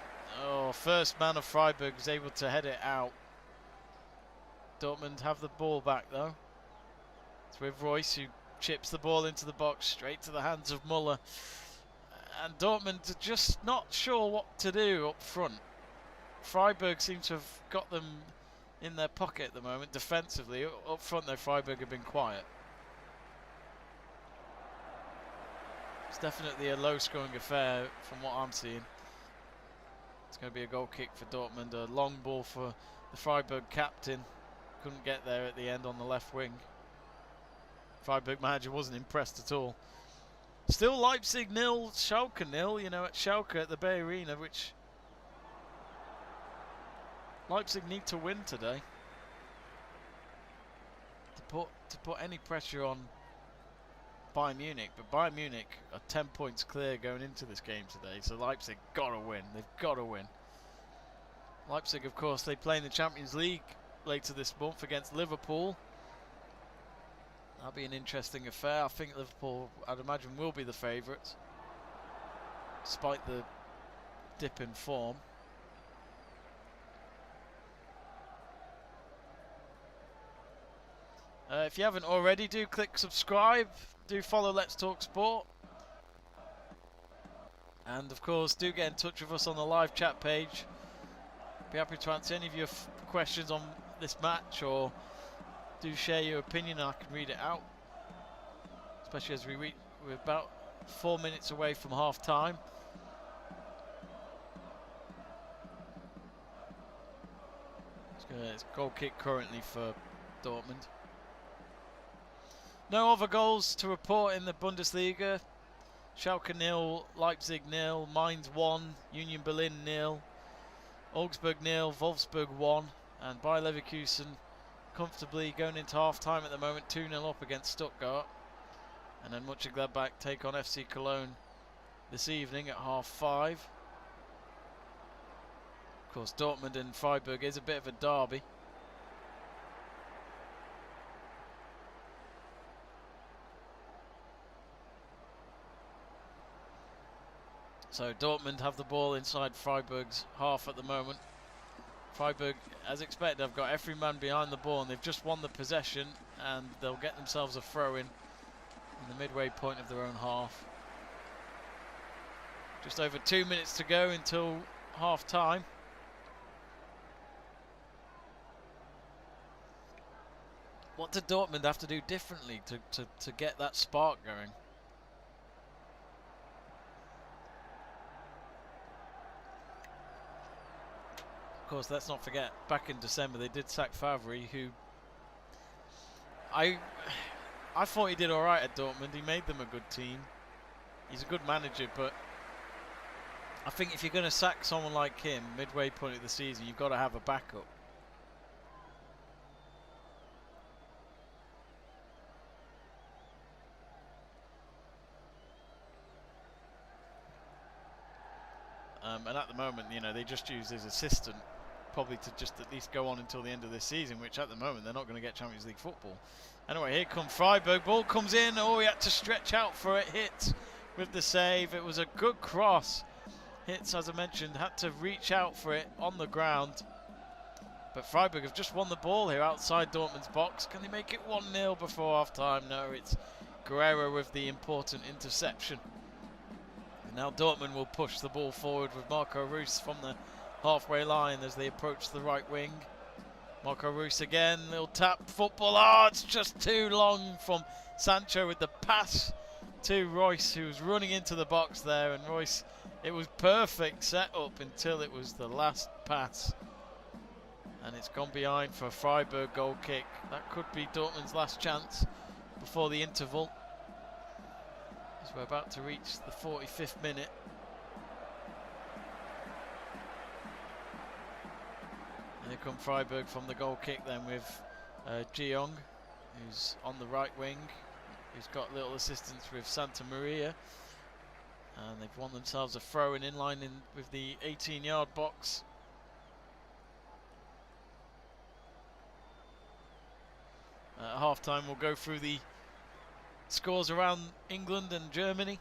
Oh, first man of Freiburg is able to head it out. Dortmund have the ball back though. It's with Royce who chips the ball into the box straight to the hands of Müller. And Dortmund are just not sure what to do up front. Freiburg seem to have got them in their pocket at the moment defensively. Up front though, Freiburg have been quiet. It's definitely a low scoring affair from what I'm seeing. It's going to be a goal kick for Dortmund, a long ball for the Freiburg captain. Couldn't get there at the end on the left wing. Freiburg manager wasn't impressed at all. Still Leipzig 0, Schalke 0, you know, at Schalke at the Bay Arena, which Leipzig need to win today to put any pressure on Bayern Munich. But Bayern Munich are 10 points clear going into this game today, so Leipzig got to win. They've got to win. Leipzig, of course, they play in the Champions League later this month against Liverpool. That'll be an interesting affair. I think Liverpool, I'd imagine, will be the favourites, despite the dip in form. If you haven't already, do click subscribe. Do follow Let's Talk Sport. And of course, do get in touch with us on the live chat page. Be happy to answer any of your questions on this match, or do share your opinion and I can read it out. Especially as we're about 4 minutes away from half time. It's goal kick currently for Dortmund. No other goals to report in the Bundesliga. Schalke 0, Leipzig 0, Mainz 1, Union Berlin 0, Augsburg 0, Wolfsburg 1, and Bayer Leverkusen comfortably going into half time at the moment, 2-0 up against Stuttgart. And then Mönchengladbach take on FC Cologne this evening at 5:30. Of course, Dortmund and Freiburg is a bit of a derby. So Dortmund have the ball inside Freiburg's half at the moment. Freiburg, as expected, have got every man behind the ball and they've just won the possession, and they'll get themselves a throw-in the midway point of their own half. Just over 2 minutes to go until half time. What did Dortmund have to do differently to get that spark going? Of course, let's not forget, back in December they did sack Favre, who I thought he did alright at Dortmund. He made them a good team. He's a good manager, but I think if you're going to sack someone like him midway point of the season, you've got to have a backup. And at the moment, you know, they just use his assistant probably to just at least go on until the end of this season, which at the moment they're not going to get Champions League football. Anyway, here comes Freiburg. Ball comes in. Oh, he had to stretch out for it. Hit with the save. It was a good cross. Hitz, as I mentioned, had to reach out for it on the ground. But Freiburg have just won the ball here outside Dortmund's box. Can they make it 1-0 before half-time? No, it's Guerrero with the important interception. And now Dortmund will push the ball forward with Marco Reus from the halfway line as they approach the right wing. Marco Reus again, little tap football. Oh, it's just too long from Sancho with the pass to Reus, who was running into the box there. And Reus, it was perfect setup until it was the last pass. And it's gone behind for a Freiburg goal kick. That could be Dortmund's last chance before the interval, as we're about to reach the 45th minute. Here come Freiburg from the goal kick then with Jeong, who's on the right wing, who's got little assistance with Santamaria. And they've won themselves a throw-in inline in with the 18-yard box. At half-time we'll go through the scores around England and Germany.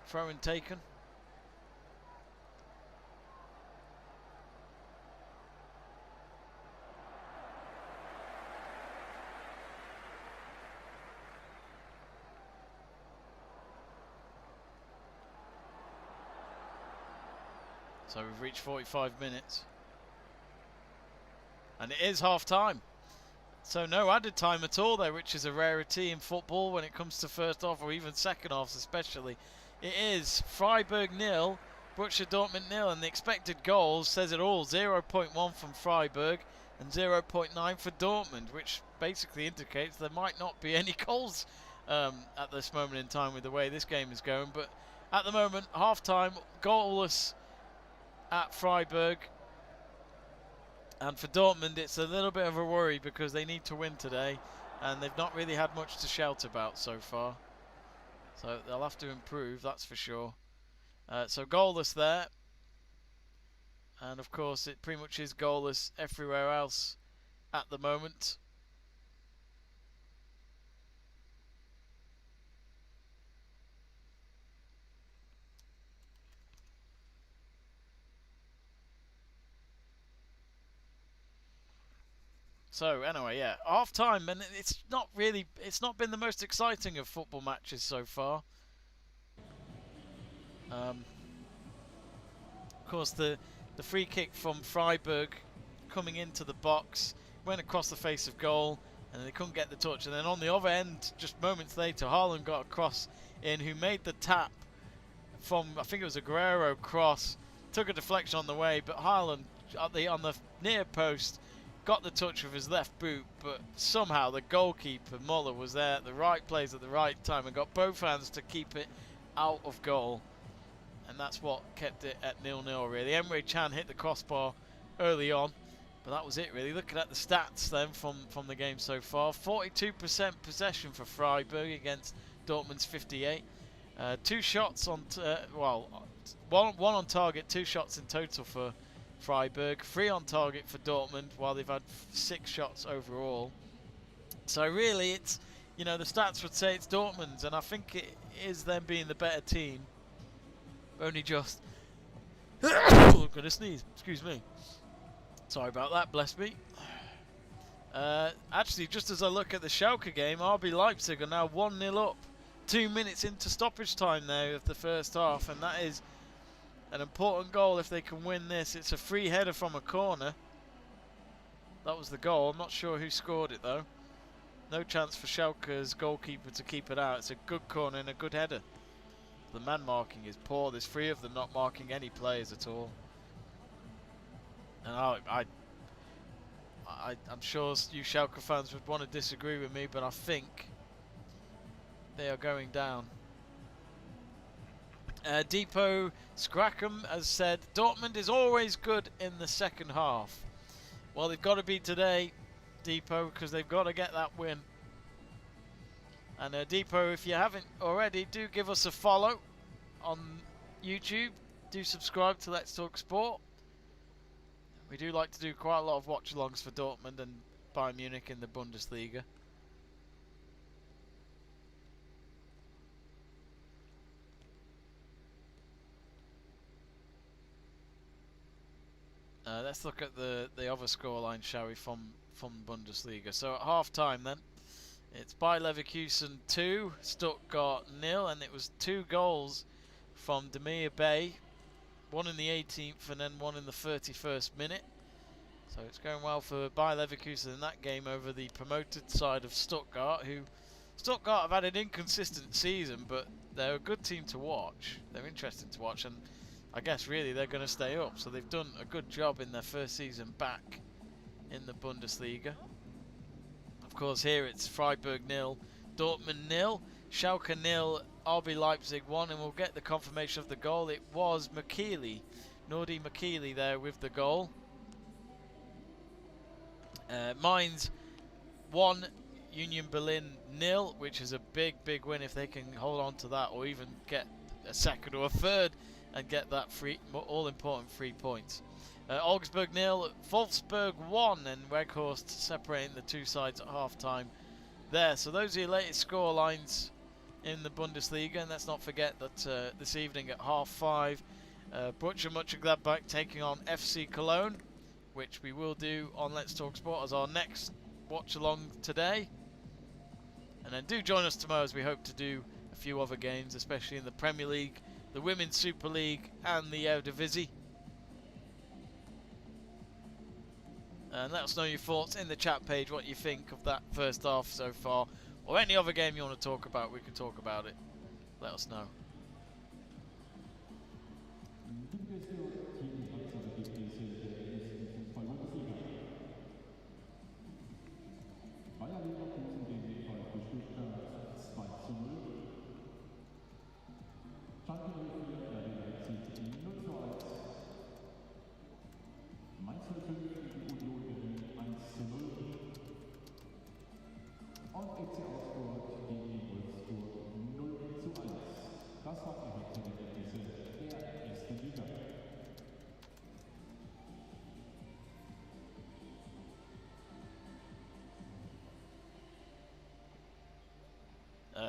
Throw-in taken. So we've reached 45 minutes. And it is half time. So no added time at all there, which is a rarity in football when it comes to first half or even second halves especially. It is Freiburg 0, Borussia Dortmund 0, and the expected goals says it all. 0.1 from Freiburg and 0.9 for Dortmund, which basically indicates there might not be any goals at this moment in time with the way this game is going. But at the moment, half time, goalless at Freiburg. And for Dortmund, it's a little bit of a worry because they need to win today, and they've not really had much to shout about so far. So they'll have to improve, that's for sure. So goalless there. And of course, it pretty much is goalless everywhere else at the moment. So anyway, yeah, half time, and it's not been the most exciting of football matches so far. Of course, the free kick from Freiburg coming into the box went across the face of goal, and they couldn't get the touch. And then on the other end, just moments later, Haaland got a cross in, who made the tap from, I think it was a Guerrero cross, took a deflection on the way, but Haaland on the near post got the touch with his left boot, but somehow the goalkeeper Müller was there at the right place at the right time and got both hands to keep it out of goal, and that's what kept it at 0-0 really. Emre Can hit the crossbar early on, but that was it really. Looking at the stats then from the game so far, 42% possession for Freiburg against Dortmund's 58. 2 shots on, one on target, 2 shots in total for Freiburg, 3 on target for Dortmund, while they've had 6 shots overall. So really, it's, you know, the stats would say it's Dortmund's, and I think it is them being the better team. Only just. Oh, I'm gonna sneeze. Excuse me. Sorry about that. Bless me. Actually, just as I look at the Schalke game, RB Leipzig are now 1-0 up. 2 minutes into stoppage time now of the first half, and that is an important goal if they can win this. It's a free header from a corner. That was the goal. I'm not sure who scored it though. No chance for Schalke's goalkeeper to keep it out. It's a good corner and a good header. The man marking is poor. There's 3 of them not marking any players at all. And I'm sure you Schalke fans would want to disagree with me, but I think they are going down. Depot Scrackham has said Dortmund is always good in the second half. Well, they've got to be today, Depot, because they've got to get that win. And Depot, if you haven't already, do give us a follow on YouTube. Do subscribe to Let's Talk Sport. We do like to do quite a lot of watch-alongs for Dortmund and Bayern Munich in the Bundesliga. Let's look at the other scoreline, shall we, from Bundesliga. So at half-time then, it's Bayer Leverkusen 2, Stuttgart 0, and it was 2 goals from Demirovic, one in the 18th and then one in the 31st minute. So it's going well for Bayer Leverkusen in that game over the promoted side of Stuttgart, who Stuttgart have had an inconsistent season, but they're a good team to watch. They're interesting to watch, and I guess really they're going to stay up. So they've done a good job in their first season back in the Bundesliga. Of course, here it's Freiburg 0, Dortmund 0, Schalke 0, RB Leipzig 1, and we'll get the confirmation of the goal. It was Makili, Nordi Makili there with the goal. Mainz 1, Union Berlin 0, which is a big win if they can hold on to that, or even get a second or a third and get that all-important 3 points. Augsburg 0, Wolfsburg 1, and Weghorst separating the 2 sides at half-time there. So those are your latest score lines in the Bundesliga, and let's not forget that this evening at 5:30, Borussia Mönchengladbach taking on FC Cologne, which we will do on Let's Talk Sport as our next watch-along today. And then do join us tomorrow as we hope to do a few other games, especially in the Premier League, the Women's Super League and the Eredivisie. And let us know your thoughts in the chat page, what you think of that first half so far, or any other game you want to talk about. We can talk about it. Let us know.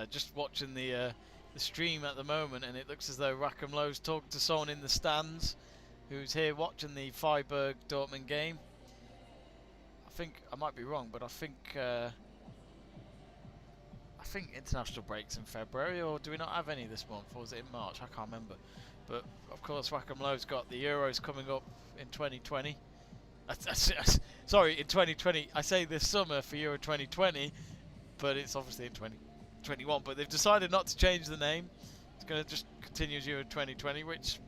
Just watching the stream at the moment, and it looks as though Rackham Lowe's talking to someone in the stands who's here watching the Freiburg Dortmund game. I think I might be wrong, but I think think international breaks in February, or do we not have any this month, or was it in March? I can't remember. But of course, Wacom Low's got the Euros coming up in 2020. Sorry, in 2020. I say this summer for Euro 2020, but it's obviously in 2021. But they've decided not to change the name. It's going to just continue as Euro 2020, which,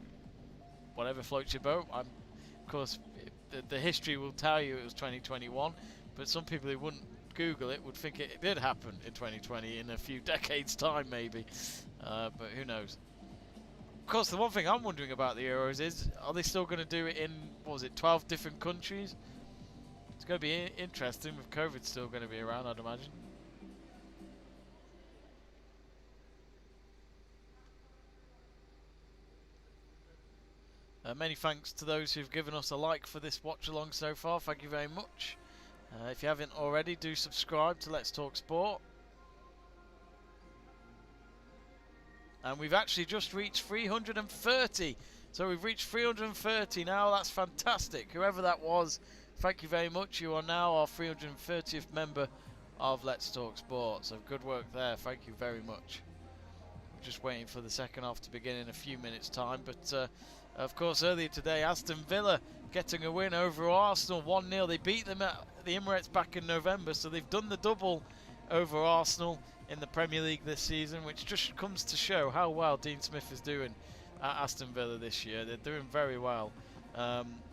whatever floats your boat. Of course, the history will tell you it was 2021, but some people who wouldn't Google it would think it did happen in 2020 in a few decades' time, maybe. But who knows? Of course, the one thing I'm wondering about the Euros is, are they still going to do it in, what was it, 12 different countries? It's going to be interesting with COVID still going to be around, I'd imagine. Many thanks to those who've given us a like for this watch along so far. Thank you very much. If you haven't already, do subscribe to Let's Talk Sport. And we've actually just reached 330. So we've reached 330 now. That's fantastic. Whoever that was, thank you very much. You are now our 330th member of Let's Talk Sport. So good work there. Thank you very much. We're just waiting for the second half to begin in a few minutes' time. But of course, earlier today, Aston Villa getting a win over Arsenal 1-0. They beat them at the Emirates back in November. So they've done the double over Arsenal in the Premier League this season, which just comes to show how well Dean Smith is doing at Aston Villa this year. They're doing very well.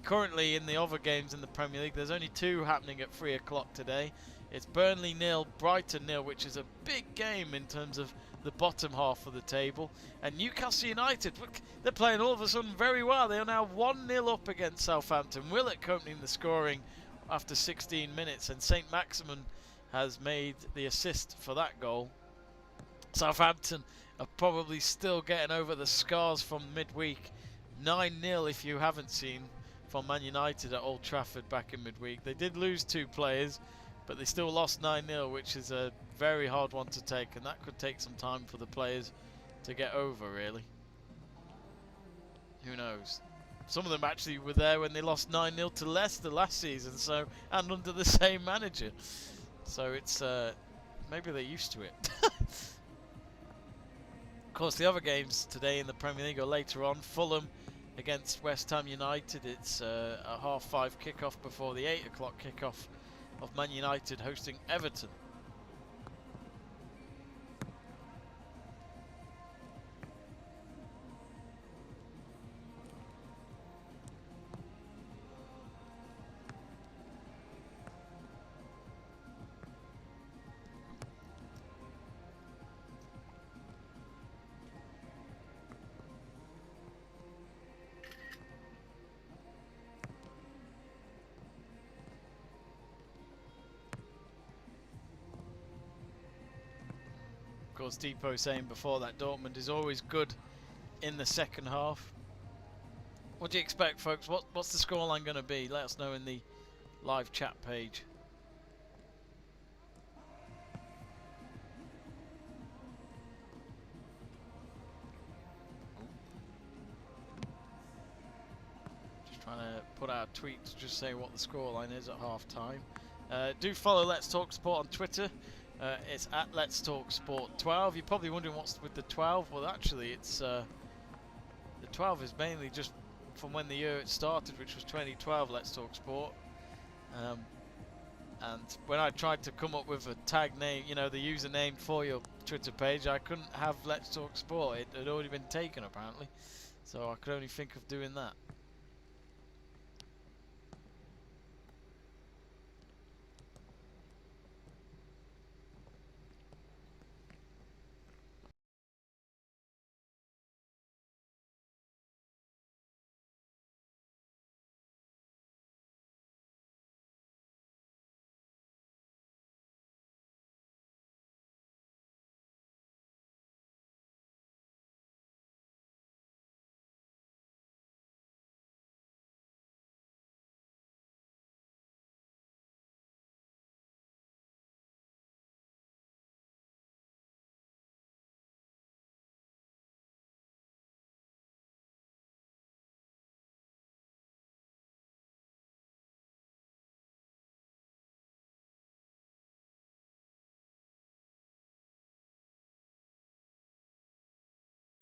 Currently in the other games in the Premier League, there's only two happening at 3 o'clock today. It's Burnley 0, Brighton 0, which is a big game in terms of the bottom half of the table. And Newcastle United, look, they're playing all of a sudden very well. They are now 1-0 up against Southampton. Willock opening the scoring after 16 minutes, and St. Maximin has made the assist for that goal. Southampton are probably still getting over the scars from midweek. 9-0 if you haven't seen from Man United at Old Trafford back in midweek. They did lose 2 players, but they still lost 9-0, which is a very hard one to take, and that could take some time for the players to get over, really. Who knows? Some of them actually were there when they lost 9-0 to Leicester last season, so, and under the same manager. So it's maybe they're used to it. Of course, the other games today in the Premier League are later on. Fulham against West Ham United. It's a 5:30 kickoff before the 8 o'clock kickoff of Man United hosting Everton. Of course, Depot saying before that Dortmund is always good in the second half. What do you expect, folks? What's the scoreline going to be? Let us know in the live chat page. Just trying to put out a tweet to just say what the scoreline is at half time. Do follow Let's Talk Sport on Twitter. It's at Let's Talk Sport 12. You're probably wondering what's with the 12. Well, actually, it's the 12 is mainly just from when the year it started, which was 2012. Let's Talk Sport. And when I tried to come up with a tag name, you know, the username for your Twitter page, I couldn't have Let's Talk Sport. It had already been taken, apparently. So I could only think of doing that.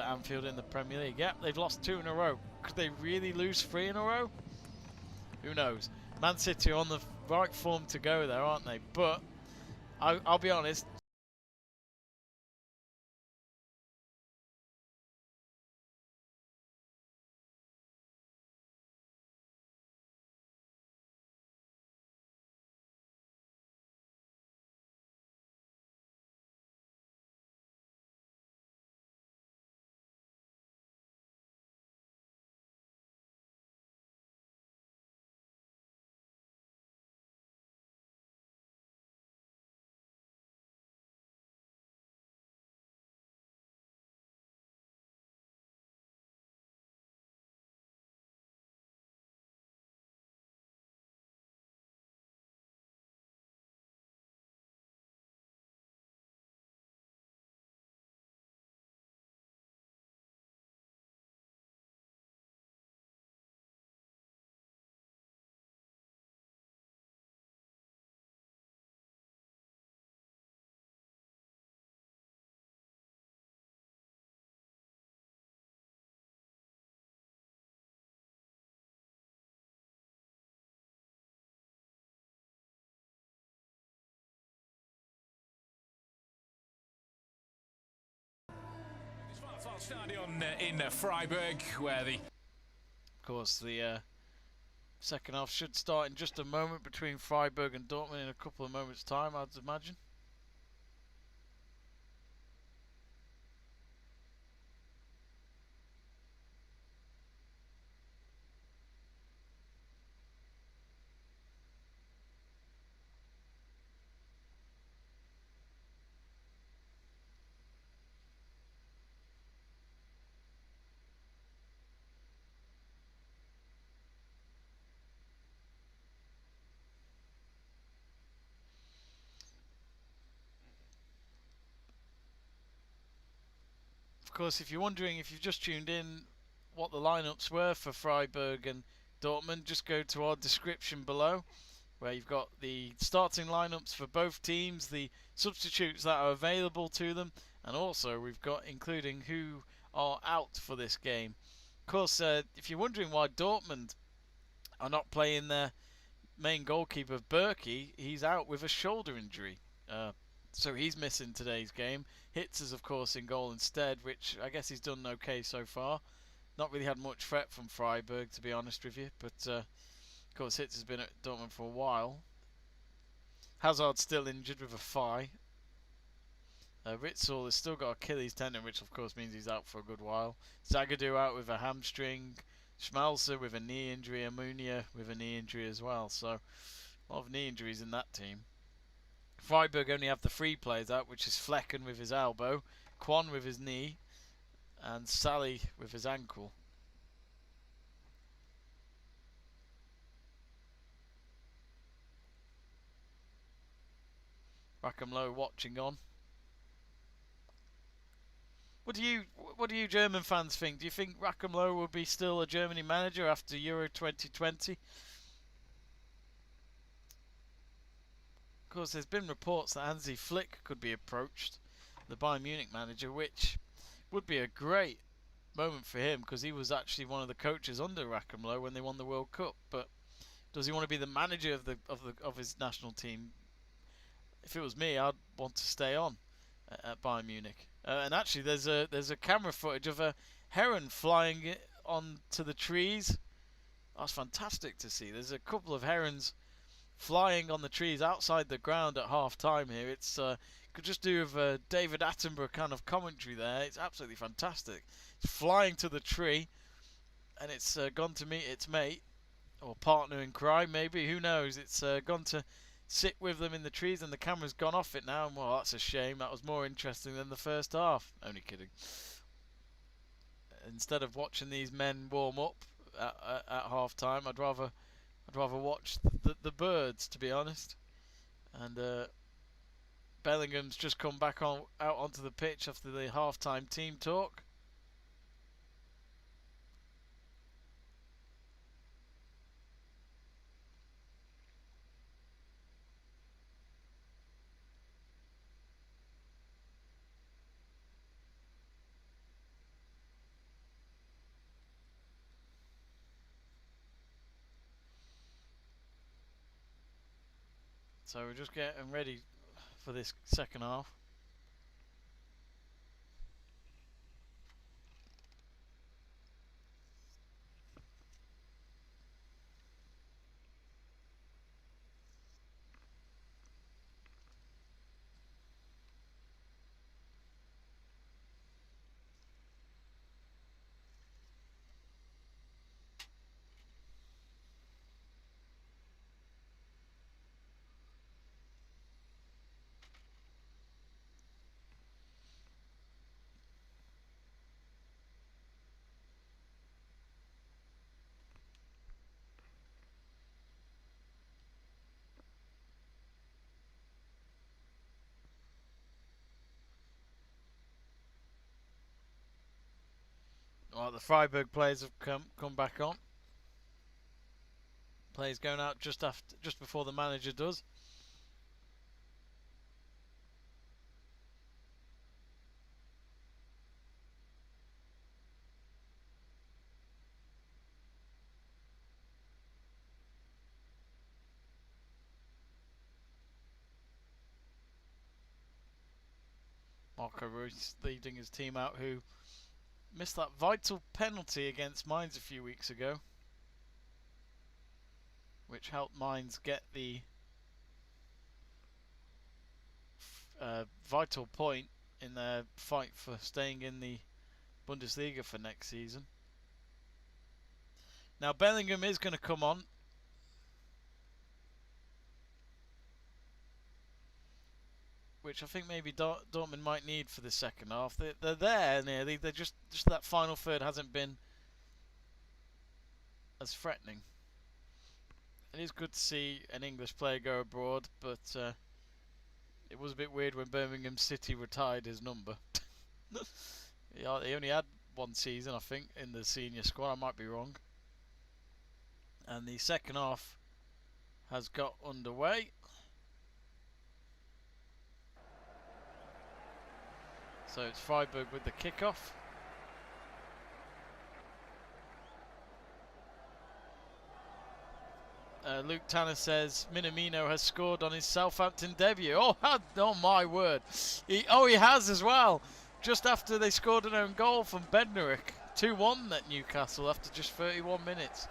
Anfield in the Premier League. Yep, they've lost 2 in a row. Could they really lose 3 in a row? Who knows? Man City are on the right form to go there, aren't they? But I'll be honest. Stadion in Freiburg, where the... Of course, the second half should start in just a moment between Freiburg and Dortmund in a couple of moments' time, I'd imagine. Of course, if you're wondering, if you've just tuned in, what the lineups were for Freiburg and Dortmund, just go to our description below, where you've got the starting lineups for both teams, the substitutes that are available to them, and also we've got including who are out for this game. Of course, if you're wondering why Dortmund are not playing their main goalkeeper, Berkey, he's out with a shoulder injury. So he's missing today's game. Hitz is, of course, in goal instead, which I guess he's done okay so far. Not really had much threat from Freiburg, to be honest with you, but of course Hitz has been at Dortmund for a while. Hazard's still injured with a thigh. Ritzel has still got Achilles tendon, which of course means he's out for a good while. Zagadou out with a hamstring. Schmalzer with a knee injury. Amunia with a knee injury as well. So a lot of knee injuries in that team. Freiburg only have the 3 players out, which is Flecken with his elbow, Kwon with his knee, and Sally with his ankle. Rackham Low watching on. What do you German fans think? Do you think Rackham Low will be still a Germany manager after Euro 2020? Of course, there's been reports that Hansi Flick could be approached, the Bayern Munich manager, which would be a great moment for him because he was actually one of the coaches under Rackham Low when they won the World Cup. But does he want to be the manager of his national team? If it was me, I'd want to stay on at Bayern Munich. And actually, there's a camera footage of a heron flying onto the trees. That's fantastic to see. There's a couple of herons flying on the trees outside the ground at half time here. It's could just do with David Attenborough kind of commentary there. It's absolutely fantastic. It's flying to the tree, and it's gone to meet its mate or partner in crime, maybe. Who knows? It's gone to sit with them in the trees, and the camera's gone off it now. And well, that's a shame. That was more interesting than the first half. Only kidding. Instead of watching these men warm up at half time, I'd rather watch the birds, to be honest. And Bellingham's just come back out onto the pitch after the half-time team talk. So we're just getting ready for this second half. Well, the Freiburg players have come back on. Players going out just before the manager does. Marco Reus leading his team out, who missed that vital penalty against Mainz a few weeks ago, which helped Mainz get the vital point in their fight for staying in the Bundesliga for next season. Now Bellingham is going to come on. Which I think maybe Dortmund might need for the second half. They're there nearly. They're just that final third hasn't been as threatening. It is good to see an English player go abroad, but it was a bit weird when Birmingham City retired his number. He only had one season, I think, in the senior squad. I might be wrong. And the second half has got underway. So it's Freiburg with the kickoff. Luke Tanner says Minamino has scored on his Southampton debut. Oh my word. He has as well. Just after they scored an own goal from Bednarek. 2-1 at Newcastle after just 31 minutes.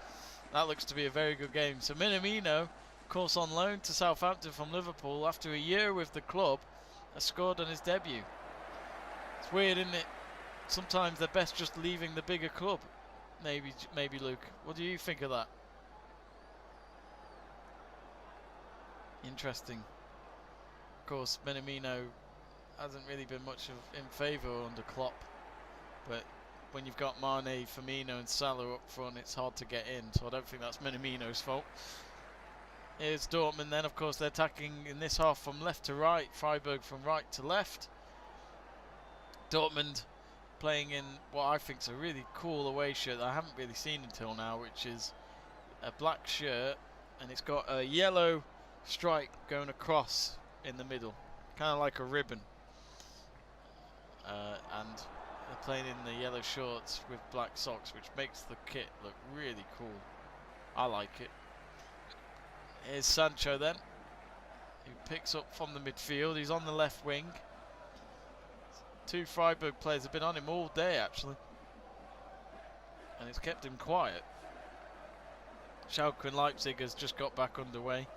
That looks to be a very good game. So Minamino, of course on loan to Southampton from Liverpool after a year with the club, has scored on his debut. It's weird, isn't it? Sometimes they're best just leaving the bigger club. Maybe Luke. What do you think of that? Interesting. Of course, Minamino hasn't really been much in favour under Klopp, but when you've got Mane, Firmino and Salah up front, it's hard to get in, so I don't think that's Minamino's fault. Here's Dortmund then, of course they're attacking in this half from left to right, Freiburg from right to left. Dortmund playing in what I think is a really cool away shirt that I haven't really seen until now, which is a black shirt and it's got a yellow stripe going across in the middle, kind of like a ribbon, and they're playing in the yellow shorts with black socks, which makes the kit look really cool. I like it. Here's Sancho then, who picks up from the midfield. He's on the left wing. Two Freiburg players have been on him all day actually, and it's kept him quiet. Schalke and Leipzig has just got back underway.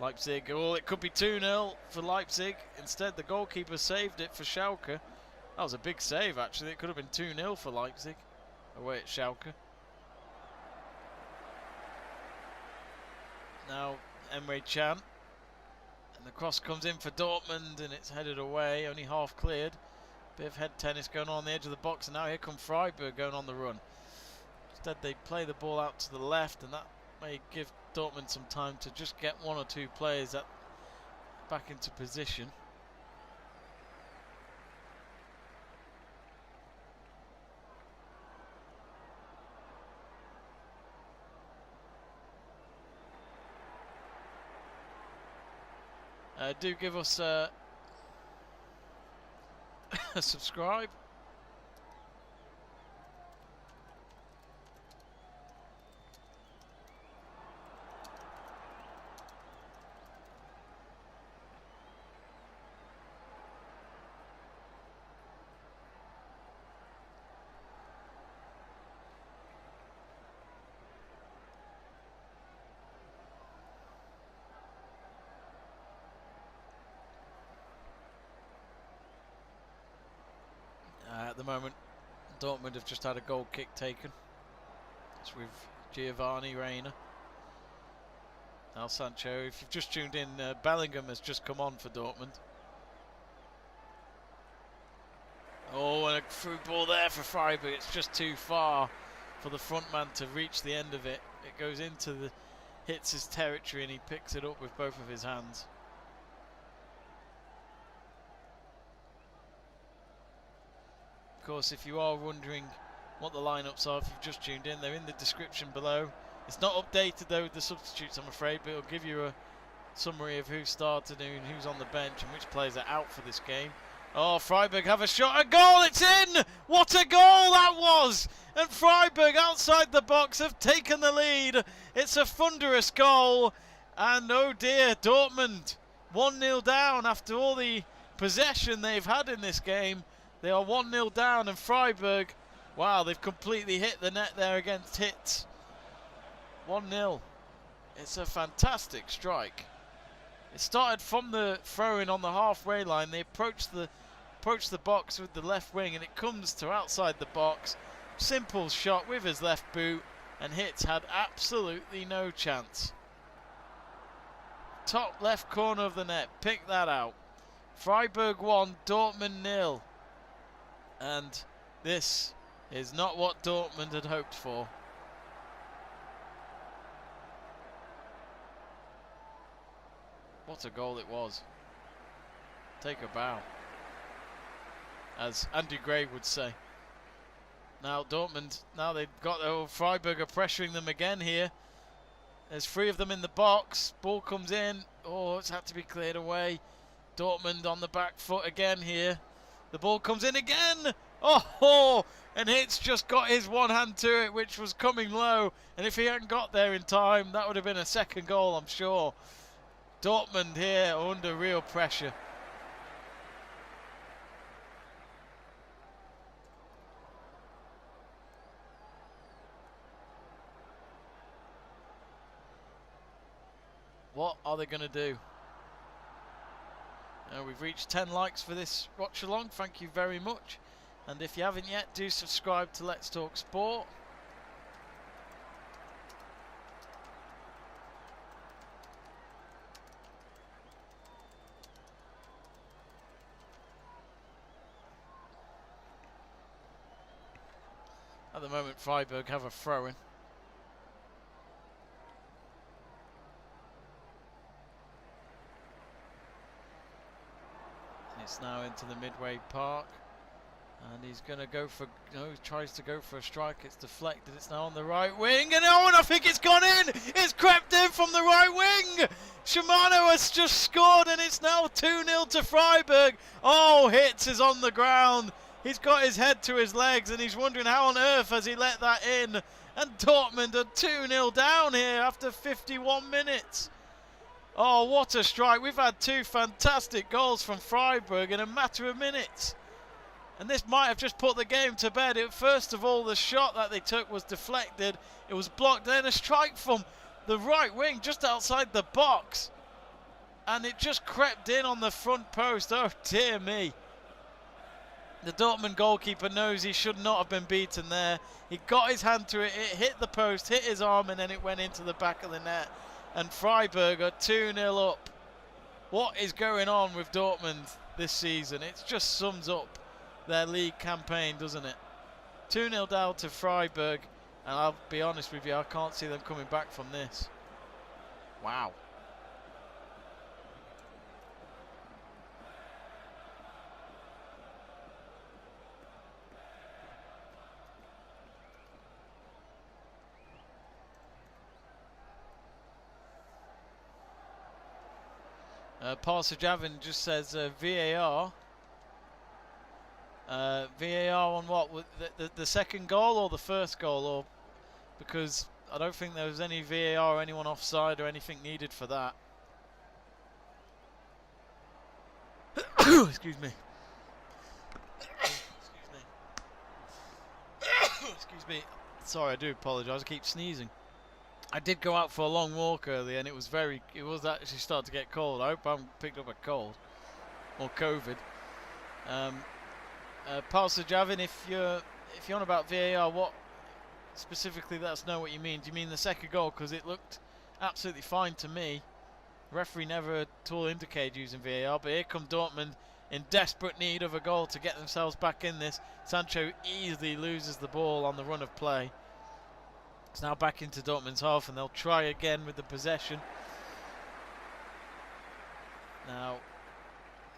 Leipzig, it could be 2-0 for Leipzig. Instead, the goalkeeper saved it for Schalke. That was a big save, actually. It could have been 2-0 for Leipzig away at Schalke. Now, Emre Can. And the cross comes in for Dortmund, and it's headed away. Only half cleared. Bit of head tennis going on the edge of the box, and now here come Freiburg going on the run. Instead, they play the ball out to the left, and that may give Dortmund some time to just get one or two players back into position. Do give us a subscribe. At the moment, Dortmund have just had a goal kick taken. It's with Giovanni Reina. Now Sancho, if you've just tuned in, Bellingham has just come on for Dortmund. Oh, and a through ball there for Freiburg. It's just too far for the front man to reach the end of it. It goes into the, hits his territory, and he picks it up with both of his hands. Of course, if you are wondering what the lineups are, if you've just tuned in, they're in the description below. It's not updated though with the substitutes, I'm afraid, but it'll give you a summary of who started and who's on the bench and which players are out for this game. Oh, Freiburg have a shot, a goal, it's in! What a goal that was! And Freiburg outside the box have taken the lead. It's a thunderous goal, and oh dear, Dortmund 1-0 down after all the possession they've had in this game. They are 1-0 down, and Freiburg, wow, they've completely hit the net there against Heintz. 1-0. It's a fantastic strike. It started from the throw-in on the halfway line. They approached the box with the left wing, and it comes to outside the box. Simple shot with his left boot, and Heintz had absolutely no chance. Top left corner of the net, pick that out. Freiburg 1, Dortmund 0. And this is not what Dortmund had hoped for. What a goal it was. Take a bow, as Andy Gray would say. Now Dortmund, now they've got, oh, Freiburg are pressuring them again here. There's 3 of them in the box. Ball comes in. Oh, it's had to be cleared away. Dortmund on the back foot again here. The ball comes in again. Oh, and Heintz just got his one hand to it, which was coming low. And if he hadn't got there in time, that would have been a second goal, I'm sure. Dortmund here are under real pressure. What are they going to do? We've reached 10 likes for this watch along. Thank you very much. And if you haven't yet, do subscribe to Let's Talk Sport. At the moment, Freiburg have a throw-in. It's now into the midway park, and he's going to go for, he tries to go for a strike. It's deflected. It's now on the right wing, and oh, and I think it's gone in. It's crept in from the right wing. Shimano has just scored, and it's now 2-0 to Freiburg. Oh, Heintz is on the ground. He's got his head to his legs, and he's wondering how on earth has he let that in. And Dortmund are 2-0 down here after 51 minutes. Oh, what a strike. We've had 2 fantastic goals from Freiburg in a matter of minutes. And this might have just put the game to bed. First of all, the shot that they took was deflected. It was blocked. Then a strike from the right wing just outside the box. And it just crept in on the front post. Oh, dear me. The Dortmund goalkeeper knows he should not have been beaten there. He got his hand to it. It hit the post, hit his arm, and then it went into the back of the net. And Freiburg are 2-0 up. What is going on with Dortmund this season? It just sums up their league campaign, doesn't it? 2-0 down to Freiburg, and I'll be honest with you, I can't see them coming back from this. Wow. Passage Avon just says VAR. VAR on what? The second goal or the first goal? Or because I don't think there was any VAR or anyone offside or anything needed for that. Excuse me. Excuse me. Sorry, I do apologise. I keep sneezing. I did go out for a long walk earlier, and it was actually starting to get cold. I hope I haven't picked up a cold or COVID. Pastor Javin, if you're on about VAR, what specifically? Let us know what you mean. Do you mean the second goal? Because it looked absolutely fine to me. The referee never at all indicated using VAR, but here come Dortmund in desperate need of a goal to get themselves back in this. Sancho easily loses the ball on the run of play. It's now back into Dortmund's half, and they'll try again with the possession. Now,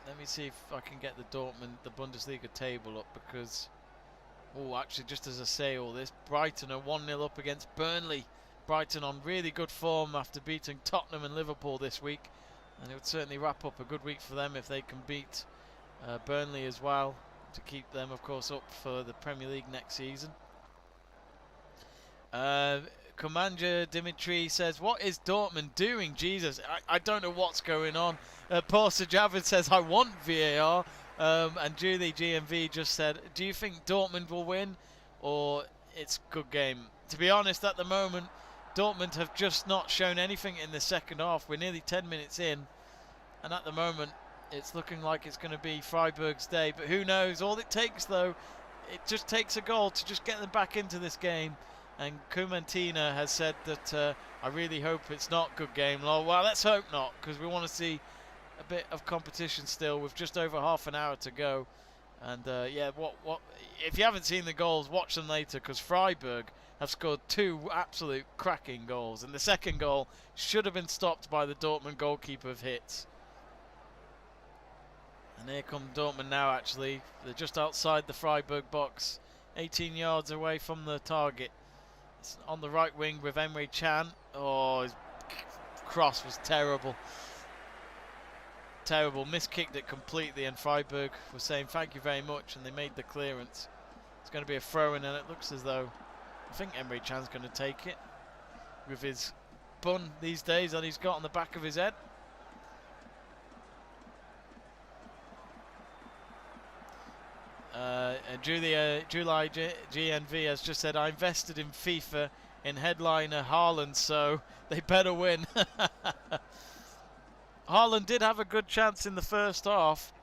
let me see if I can get the Bundesliga table up, because, oh, actually, just as I say all this, Brighton are 1-0 up against Burnley. Brighton on really good form after beating Tottenham and Liverpool this week, and it would certainly wrap up a good week for them if they can beat Burnley as well, to keep them, of course, up for the Premier League next season. Commander Dimitri says, what is Dortmund doing? Jesus, I don't know what's going on. Paul Sajavid says, I want VAR. And Julie GMV just said, do you think Dortmund will win, or it's a good game? To be honest, at the moment, Dortmund have just not shown anything in the second half. We're nearly 10 minutes in, and at the moment, it's looking like it's going to be Freiburg's day. But who knows? All it takes, though, it just takes a goal to just get them back into this game. And Kumantina has said that I really hope it's not good game. Well, let's hope not, because we want to see a bit of competition still with just over half an hour to go. And yeah, what if you haven't seen the goals, watch them later, because Freiburg have scored 2 absolute cracking goals, and the second goal should have been stopped by the Dortmund goalkeeper of Hitz. And here come Dortmund now. Actually, they're just outside the Freiburg box, 18 yards away from the target. On the right wing with Emre Can. Oh, his cross was terrible. Terrible. Miskicked it completely, and Freiburg was saying thank you very much, and they made the clearance. It's going to be a throw-in, and it looks as though I think Emre Can's going to take it with his bun these days that he's got on the back of his head. July GNV has just said, I invested in FIFA in headliner Haaland, so they better win. Haaland did have a good chance in the first half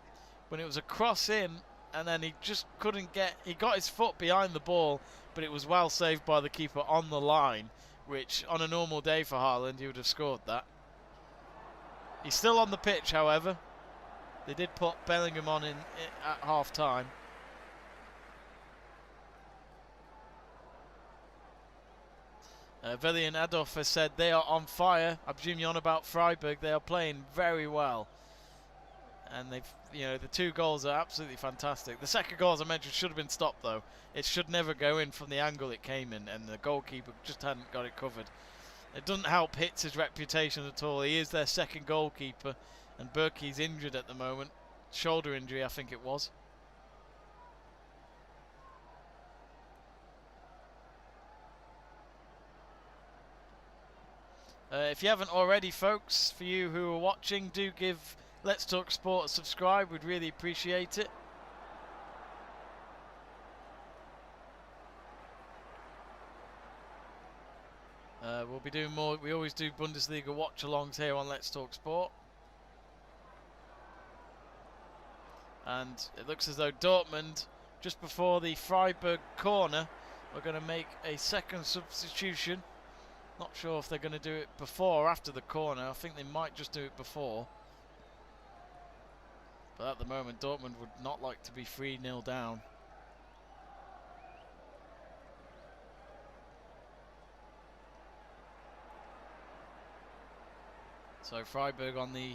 when it was a cross in, and then he just couldn't get, he got his foot behind the ball, but it was well saved by the keeper on the line, which on a normal day for Haaland he would have scored that. He's still on the pitch, however. They did put Bellingham on at half time. Velian Adolf has said they are on fire. I presume you're on about Freiburg. They are playing very well, and they've, you know, the 2 goals are absolutely fantastic. The second goal, as I mentioned, should have been stopped though. It should never go in from the angle it came in, and the goalkeeper just hadn't got it covered. It doesn't help Hitz's reputation at all. He is their second goalkeeper, and Berkey's injured at the moment. Shoulder injury, I think it was. If you haven't already, folks, for you who are watching, do give Let's Talk Sport a subscribe. We'd really appreciate it. We'll be doing more. We always do Bundesliga watch-alongs here on Let's Talk Sport. And it looks as though Dortmund, just before the Freiburg corner, are going to make a second substitution. Not sure if they're going to do it before or after the corner. I think they might just do it before. But at the moment, Dortmund would not like to be 3-0 down. So Freiburg on the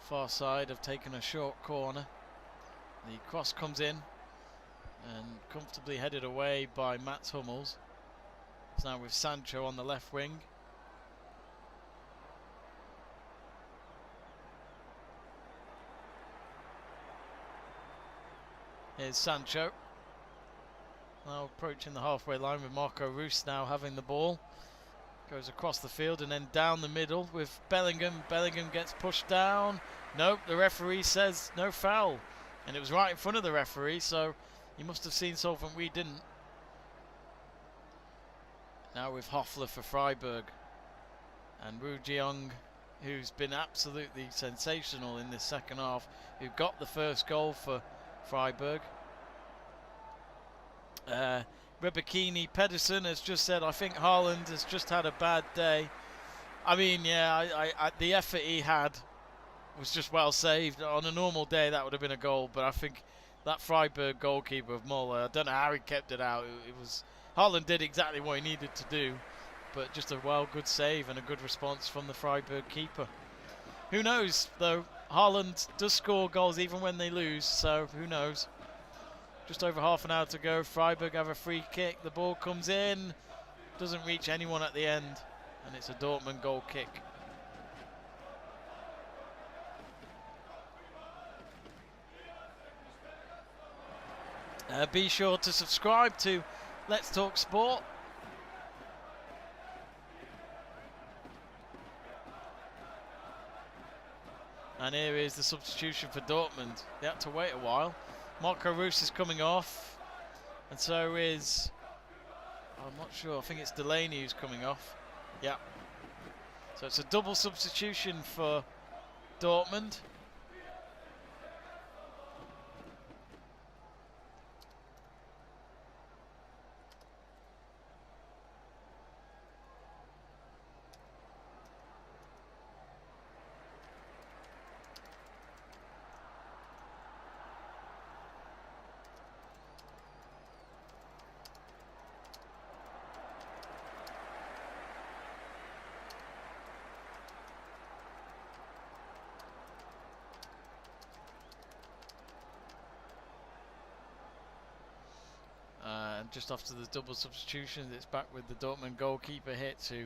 far side have taken a short corner. The cross comes in and comfortably headed away by Mats Hummels. It's now with Sancho on the left wing. Here's Sancho. Now approaching the halfway line with Marco Reus now having the ball. Goes across the field and then down the middle with Bellingham. Bellingham gets pushed down. Nope, the referee says no foul. And it was right in front of the referee, so he must have seen something we didn't. Now with Höfler for Freiburg. And Jeong, who's been absolutely sensational in this second half, who got the first goal for Freiburg. Rebekini Pedersen has just said, I think Haaland has just had a bad day. I mean, yeah, the effort he had was just well saved. On a normal day, that would have been a goal, but I think that Freiburg goalkeeper of Müller, I don't know how he kept it out. It was Haaland did exactly what he needed to do, but just a good save and a good response from the Freiburg keeper. Who knows, though? Haaland does score goals even when they lose, so who knows? Just over half an hour to go. Freiburg have a free kick. The ball comes in, doesn't reach anyone at the end, and it's a Dortmund goal kick. Be sure to subscribe to Let's Talk Sport. And here is the substitution for Dortmund. They had to wait a while. Marco Reus is coming off, and so is, I'm not sure, I think it's Delaney who's coming off. Yeah. So it's a double substitution for Dortmund. Just after the double substitution, it's back with the Dortmund goalkeeper Heintz, who,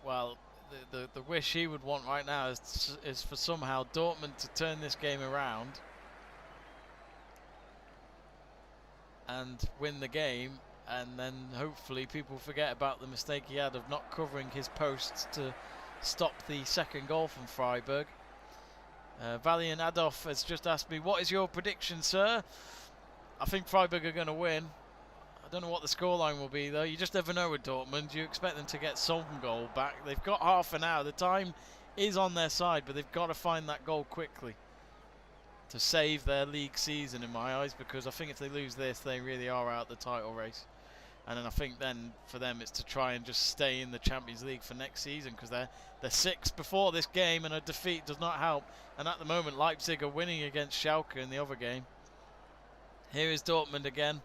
well, the wish he would want right now is for somehow Dortmund to turn this game around and win the game, and then hopefully people forget about the mistake he had of not covering his posts to stop the second goal from Freiburg. Valiant Adolf has just asked me, what is your prediction, sir? I think Freiburg are going to win. I don't know what the scoreline will be, though. You just never know with Dortmund. You expect them to get some goal back. They've got half an hour. The time is on their side, but they've got to find that goal quickly to save their league season, in my eyes, because I think if they lose this, they really are out the title race. And then I think then for them it's to try and just stay in the Champions League for next season, because they're sixth before this game, and a defeat does not help. And at the moment, Leipzig are winning against Schalke in the other game. Here is Dortmund again.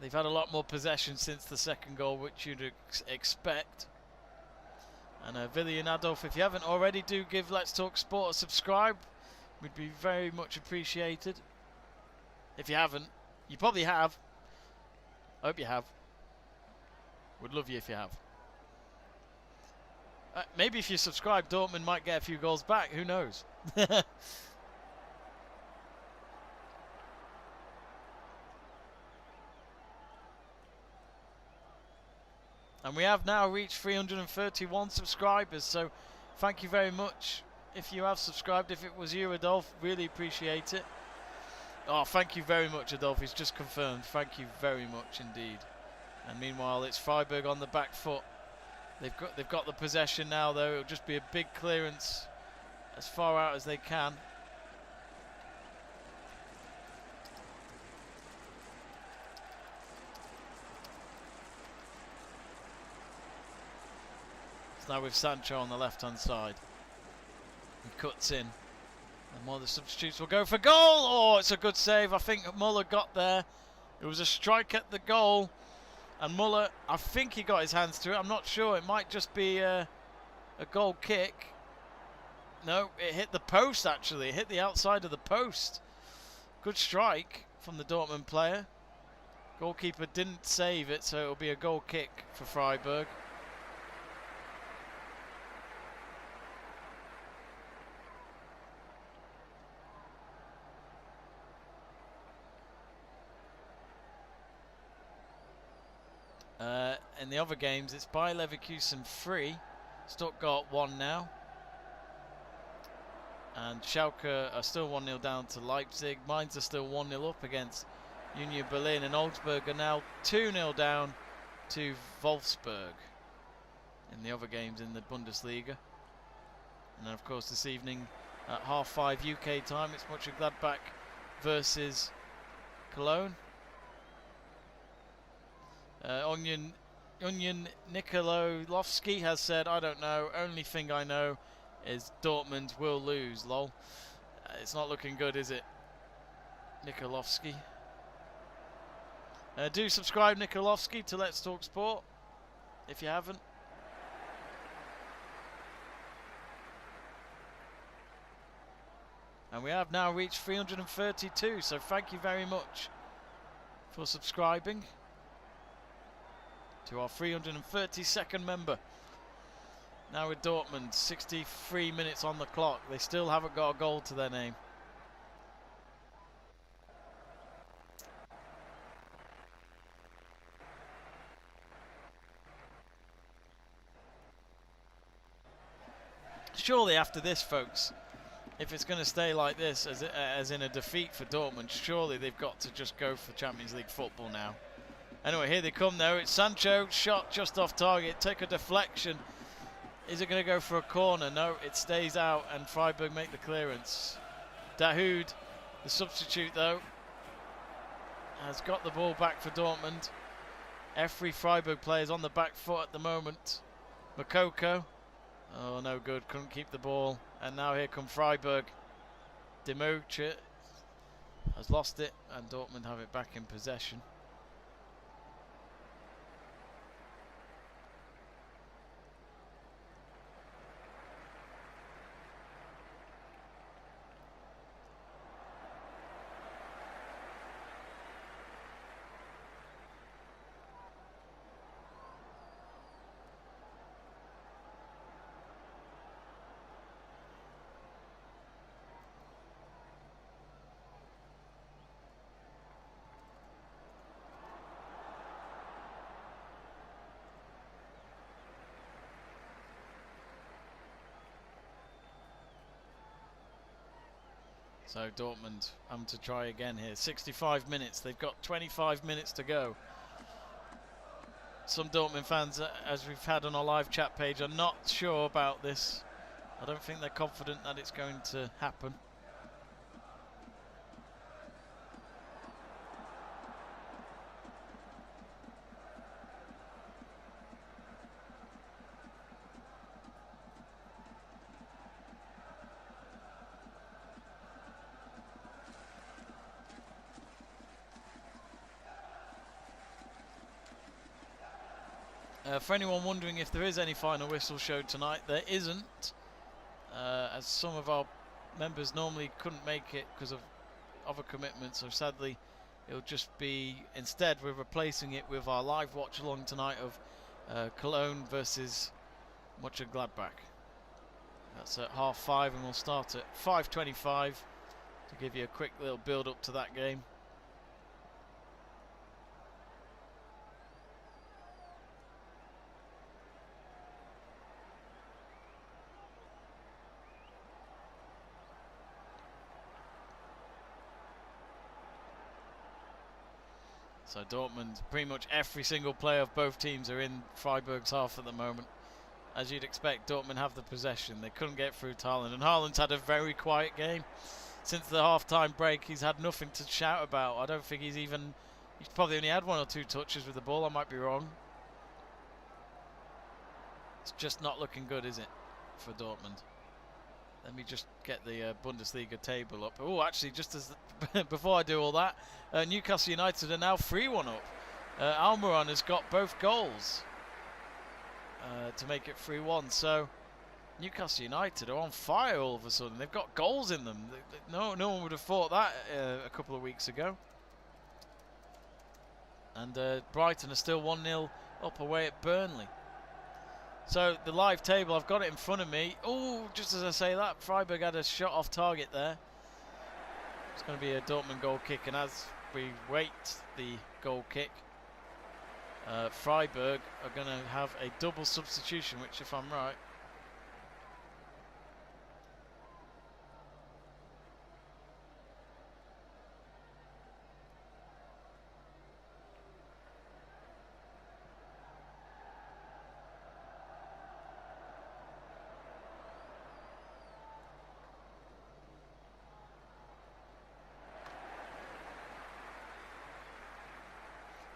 They've had a lot more possession since the second goal, which you'd expect. And Valiant Adolf, if you haven't already, do give Let's Talk Sport a subscribe. Would be very much appreciated. If you haven't, you probably have. I hope you have. Would love you if you have. Maybe if you subscribe, Dortmund might get a few goals back. Who knows? And we have now reached 331 subscribers, so thank you very much if you have subscribed. If it was you, Adolf, really appreciate it. Oh, thank you very much, Adolf. He's just confirmed. Thank you very much indeed. And meanwhile, it's Freiburg on the back foot. They've got the possession now, though. It'll just be a big clearance as far out as they can. It's now with Sancho on the left-hand side. He cuts in. And one of the substitutes will go for goal. Oh, it's a good save. I think Müller got there. It was a strike at the goal. And Müller, I think he got his hands to it. I'm not sure. It might just be a goal kick. No, it hit the post, actually. It hit the outside of the post. Good strike from the Dortmund player. Goalkeeper didn't save it, so it'll be a goal kick for Freiburg. In the other games, it's Bayer Leverkusen 3, Stuttgart 1 now. And Schalke are still 1-0 down to Leipzig. Mainz are still 1-0 up against Union Berlin. And Augsburg are now 2-0 down to Wolfsburg in the other games in the Bundesliga. And then, of course, this evening at 5:30 UK time, it's Mönchengladbach versus Cologne. Onion Nikolovsky has said, I don't know, only thing I know is Dortmund will lose, lol. It's not looking good, is it, Nikolovsky? Do subscribe, Nikolovsky, to Let's Talk Sport, if you haven't. And we have now reached 332, so thank you very much for subscribing to our 332nd member. Now with Dortmund, 63 minutes on the clock. They still haven't got a goal to their name. Surely after this, folks, if it's going to stay like this, as in a defeat for Dortmund, surely they've got to just go for Champions League football now. Anyway, here they come now. It's Sancho, shot just off target, take a deflection. Is it going to go for a corner? No, it stays out and Freiburg make the clearance. Dahoud, the substitute though, has got the ball back for Dortmund. Every Freiburg player is on the back foot at the moment. Makoko, oh no good, couldn't keep the ball. And now here come Freiburg. Demirovic has lost it and Dortmund have it back in possession. So Dortmund having to try again here. 65 minutes. They've got 25 minutes to go. Some Dortmund fans, as we've had on our live chat page, are not sure about this. I don't think they're confident that it's going to happen. For anyone wondering if there is any final whistle show tonight, there isn't, as some of our members normally couldn't make it because of other commitments, so sadly it'll just be, instead we're replacing it with our live watch along tonight of Cologne versus Mönchengladbach. That's at 5:30 and we'll start at 5:25 to give you a quick little build up to that game. So Dortmund, pretty much every single player of both teams are in Freiburg's half at the moment. As you'd expect, Dortmund have the possession. They couldn't get through to Haaland, and Haaland's had a very quiet game. Since the half-time break, he's had nothing to shout about. I don't think he's probably only had 1 or 2 touches with the ball, I might be wrong. It's just not looking good, is it, for Dortmund? Let me just get the Bundesliga table up. Oh, actually, just as before I do all that, Newcastle United are now 3-1 up. Almiron has got both goals to make it 3-1. So Newcastle United are on fire all of a sudden. They've got goals in them. No one would have thought that a couple of weeks ago. And Brighton are still 1-0 up away at Burnley. So the live table, I've got it in front of me. Oh, just as I say that, Freiburg had a shot off target there. It's going to be a Dortmund goal kick, and as we wait the goal kick, Freiburg are going to have a double substitution, which, if I'm right,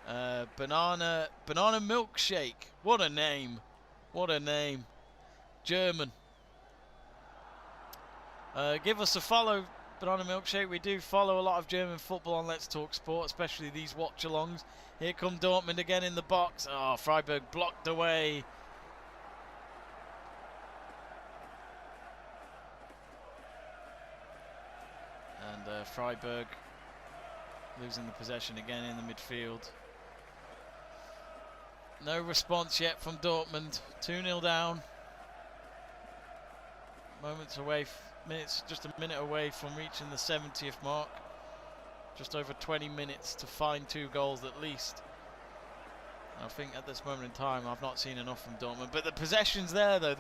Banana milkshake. What a name. What a name. German. Give us a follow, Banana Milkshake. We do follow a lot of German football on Let's Talk Sport, especially these watch-alongs. Here come Dortmund again in the box. Oh, Freiburg blocked away. And Freiburg losing the possession again in the midfield. No response yet from Dortmund. 2-0 down. Moments away, just a minute away from reaching the 70th mark. Just over 20 minutes to find 2 goals at least. I think at this moment in time I've not seen enough from Dortmund. But the possession's there though.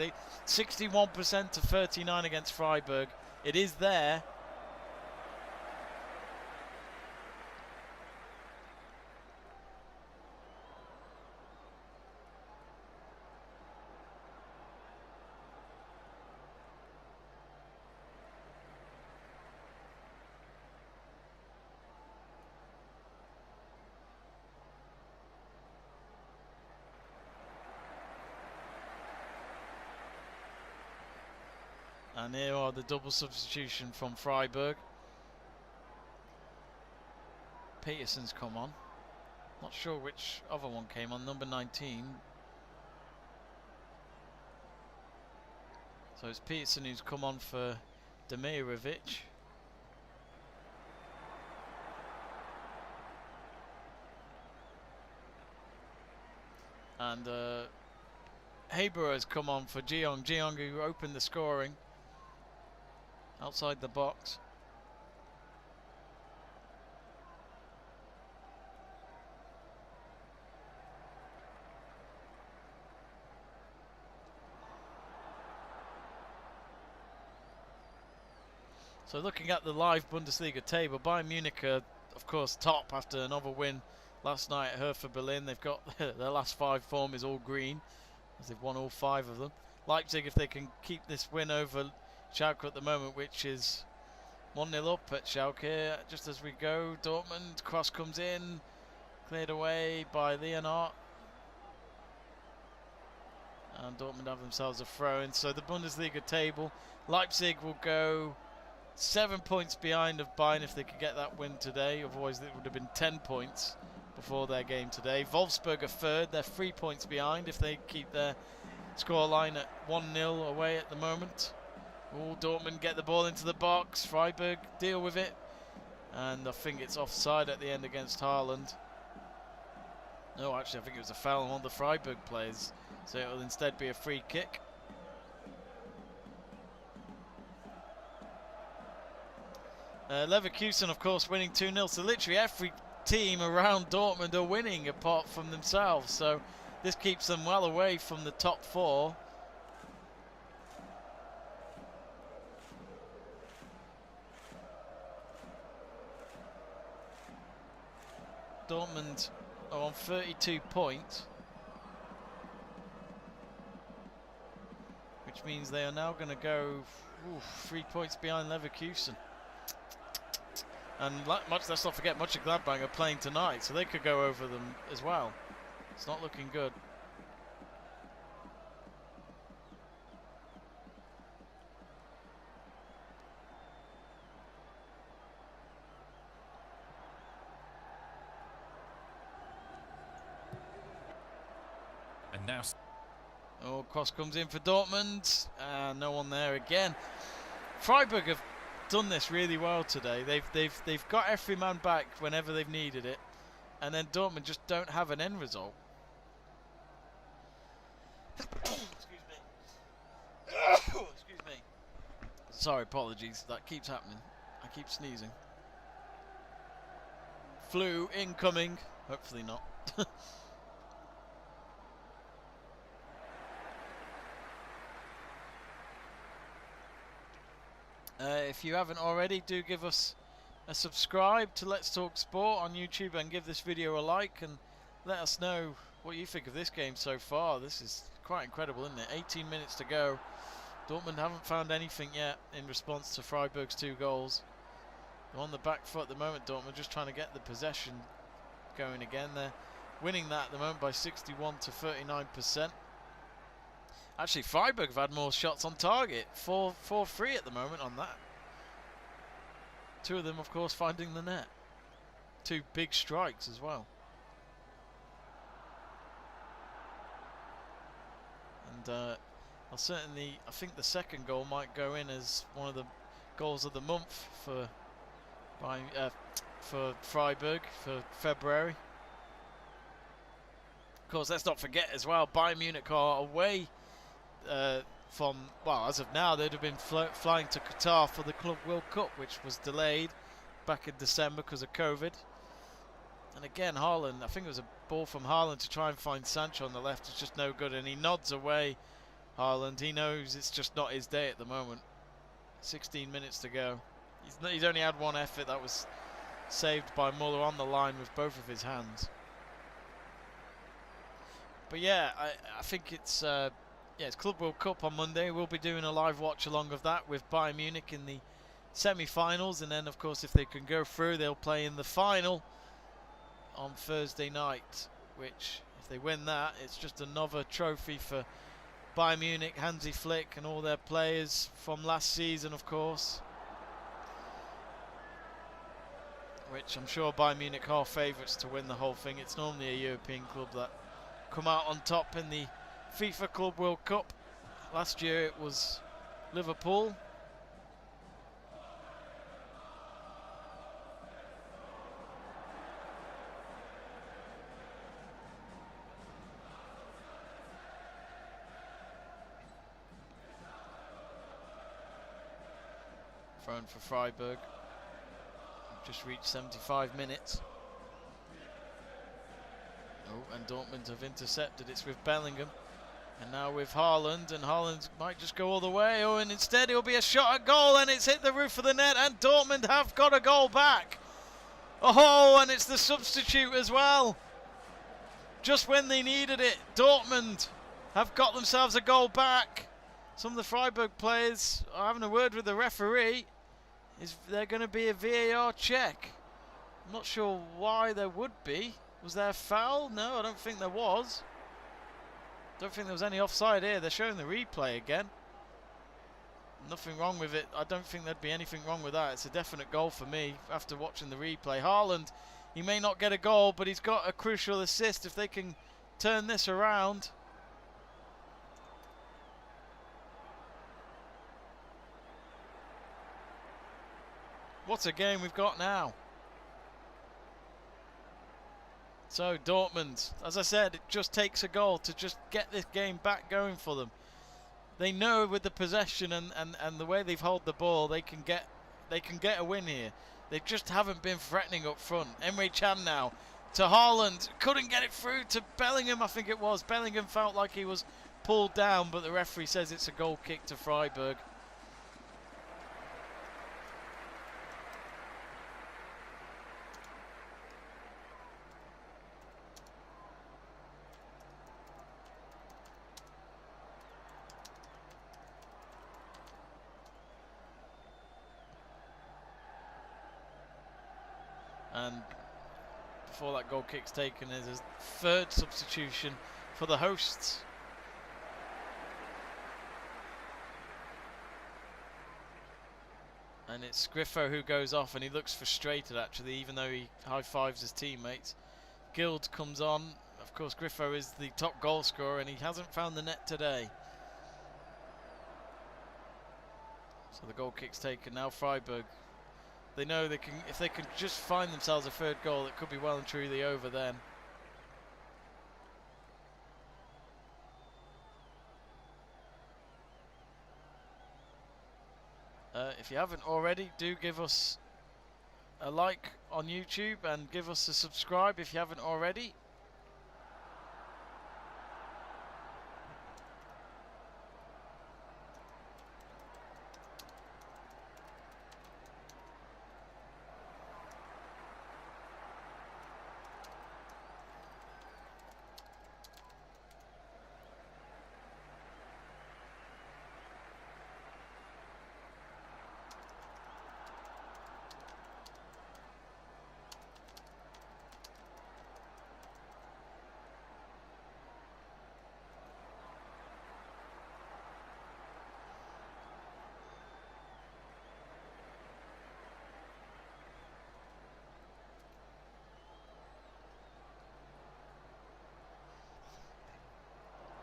61% to 39 against Freiburg. It is there. And here are the double substitution from Freiburg. Petersen's come on. Not sure which other one came on, number 19. So it's Petersen who's come on for Demirovic. And Haberer has come on for Jeong. Jeong who opened the scoring. Outside the box. So looking at the live Bundesliga table, Bayern Munich are of course top after another win last night at Höfler Berlin. They've got their last 5 form is all green as they've won all 5 of them. Leipzig, if they can keep this win over Schalke at the moment, which is 1-0 up at Schalke. Just as we go, Dortmund, cross comes in, cleared away by Lienhart. And Dortmund have themselves a throw-in. So the Bundesliga table, Leipzig will go 7 points behind of Bayern if they could get that win today. Otherwise it would have been 10 points before their game today. Wolfsburg are third, they're 3 points behind if they keep their scoreline at 1-0 away at the moment. Oh, Dortmund get the ball into the box. Freiburg deal with it. And I think it's offside at the end against Haaland. No, actually, I think it was a foul on one of the Freiburg players. So it will instead be a free kick. Leverkusen, of course, winning 2-0. So literally every team around Dortmund are winning apart from themselves. So this keeps them well away from the top 4. Dortmund are on 32 points, which means they are now going to go 3 points behind Leverkusen. And let's not forget, Mönchengladbach are playing tonight, so they could go over them as well. It's not looking good. And now, oh, cross comes in for Dortmund. No one there again. Freiburg have done this really well today. They've got every man back whenever they've needed it, and then Dortmund just don't have an end result. Excuse me. Excuse me. Sorry, apologies. That keeps happening. I keep sneezing. Flu incoming. Hopefully not. If you haven't already, do give us a subscribe to Let's Talk Sport on YouTube and give this video a like and let us know what you think of this game so far. This is quite incredible, isn't it? 18 minutes to go. Dortmund haven't found anything yet in response to Freiburg's 2 goals. They're on the back foot at the moment, Dortmund, just trying to get the possession going again. They're winning that at the moment by 61 to 39%. Actually, Freiburg have had more shots on target, 4-3 at the moment on that. 2 of them, of course, finding the net. 2 big strikes as well. And I'll certainly, I think the second goal might go in as one of the goals of the month for Freiburg for February. Of course, let's not forget as well, Bayern Munich are away from, well, as of now, they'd have been flying to Qatar for the Club World Cup, which was delayed back in December because of COVID. And again, Haaland, I think it was a ball from Haaland to try and find Sancho on the left. It's just no good, and he nods away, Haaland. He knows it's just not his day at the moment. 16 minutes to go. He's only had one effort that was saved by Müller on the line with both of his hands. But yeah, I think it's it's Club World Cup on Monday. We'll be doing a live watch along of that with Bayern Munich in the semi-finals, and then of course if they can go through, they'll play in the final on Thursday night, which if they win that, it's just another trophy for Bayern Munich, Hansi Flick and all their players from last season, of course, which I'm sure Bayern Munich are favourites to win the whole thing. It's normally a European club that come out on top in the FIFA Club World Cup. Last year it was Liverpool. Thrown for Freiburg. Just reached 75 minutes. Oh, and Dortmund have intercepted. It's with Bellingham. And now with Haaland, and Haaland might just go all the way. Oh, and instead it'll be a shot at goal, and it's hit the roof of the net, and Dortmund have got a goal back. Oh, and it's the substitute as well. Just when they needed it, Dortmund have got themselves a goal back. Some of the Freiburg players are having a word with the referee. Is there going to be a VAR check? I'm not sure why there would be. Was there a foul? No, I don't think there was. Don't think there was any offside here. They're showing the replay again. Nothing wrong with it. I don't think there'd be anything wrong with that. It's a definite goal for me after watching the replay. Haaland, he may not get a goal, but he's got a crucial assist if they can turn this around. What a game we've got now. So Dortmund, as I said, it just takes a goal to just get this game back going for them. They know with the possession and the way they've held the ball, they can get a win here. They just haven't been threatening up front. Emre Can now to Haaland, couldn't get it through to Bellingham, I think it was. Bellingham felt like he was pulled down, but the referee says it's a goal kick to Freiburg. And before that goal kick's taken, there's a third substitution for the hosts. And it's Grifo who goes off, and he looks frustrated actually, even though he high-fives his teammates. Gulde comes on. Of course, Grifo is the top goal scorer, and he hasn't found the net today. So the goal kick's taken. Now Freiburg, they know they can, if they can just find themselves a third goal, it could be well and truly over then. If you haven't already, do give us a like on YouTube and give us a subscribe if you haven't already.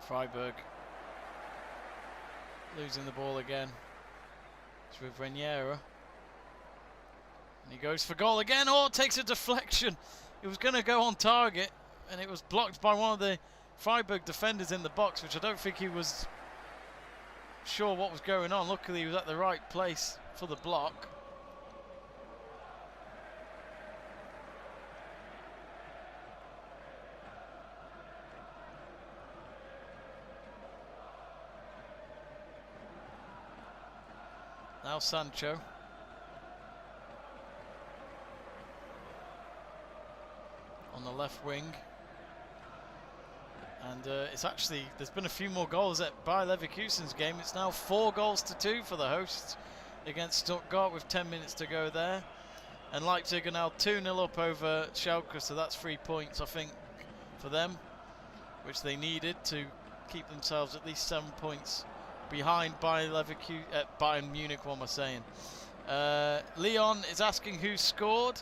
Freiburg losing the ball again. It's with Reniera. And he goes for goal again. Oh, it takes a deflection. It was going to go on target, and it was blocked by one of the Freiburg defenders in the box, which I don't think he was sure what was going on. Luckily, he was at the right place for the block. Now Sancho. On the left wing. And it's actually, there's been a few more goals at Bayer Leverkusen's game. It's now 4-2 for the hosts against Stuttgart with 10 minutes to go there. And Leipzig are now 2-0 up over Schalke, so that's 3 points, I think, for them, which they needed to keep themselves at least 7 points behind Bayer Leverkusen, Bayern Munich, what am I saying? Leon is asking who scored.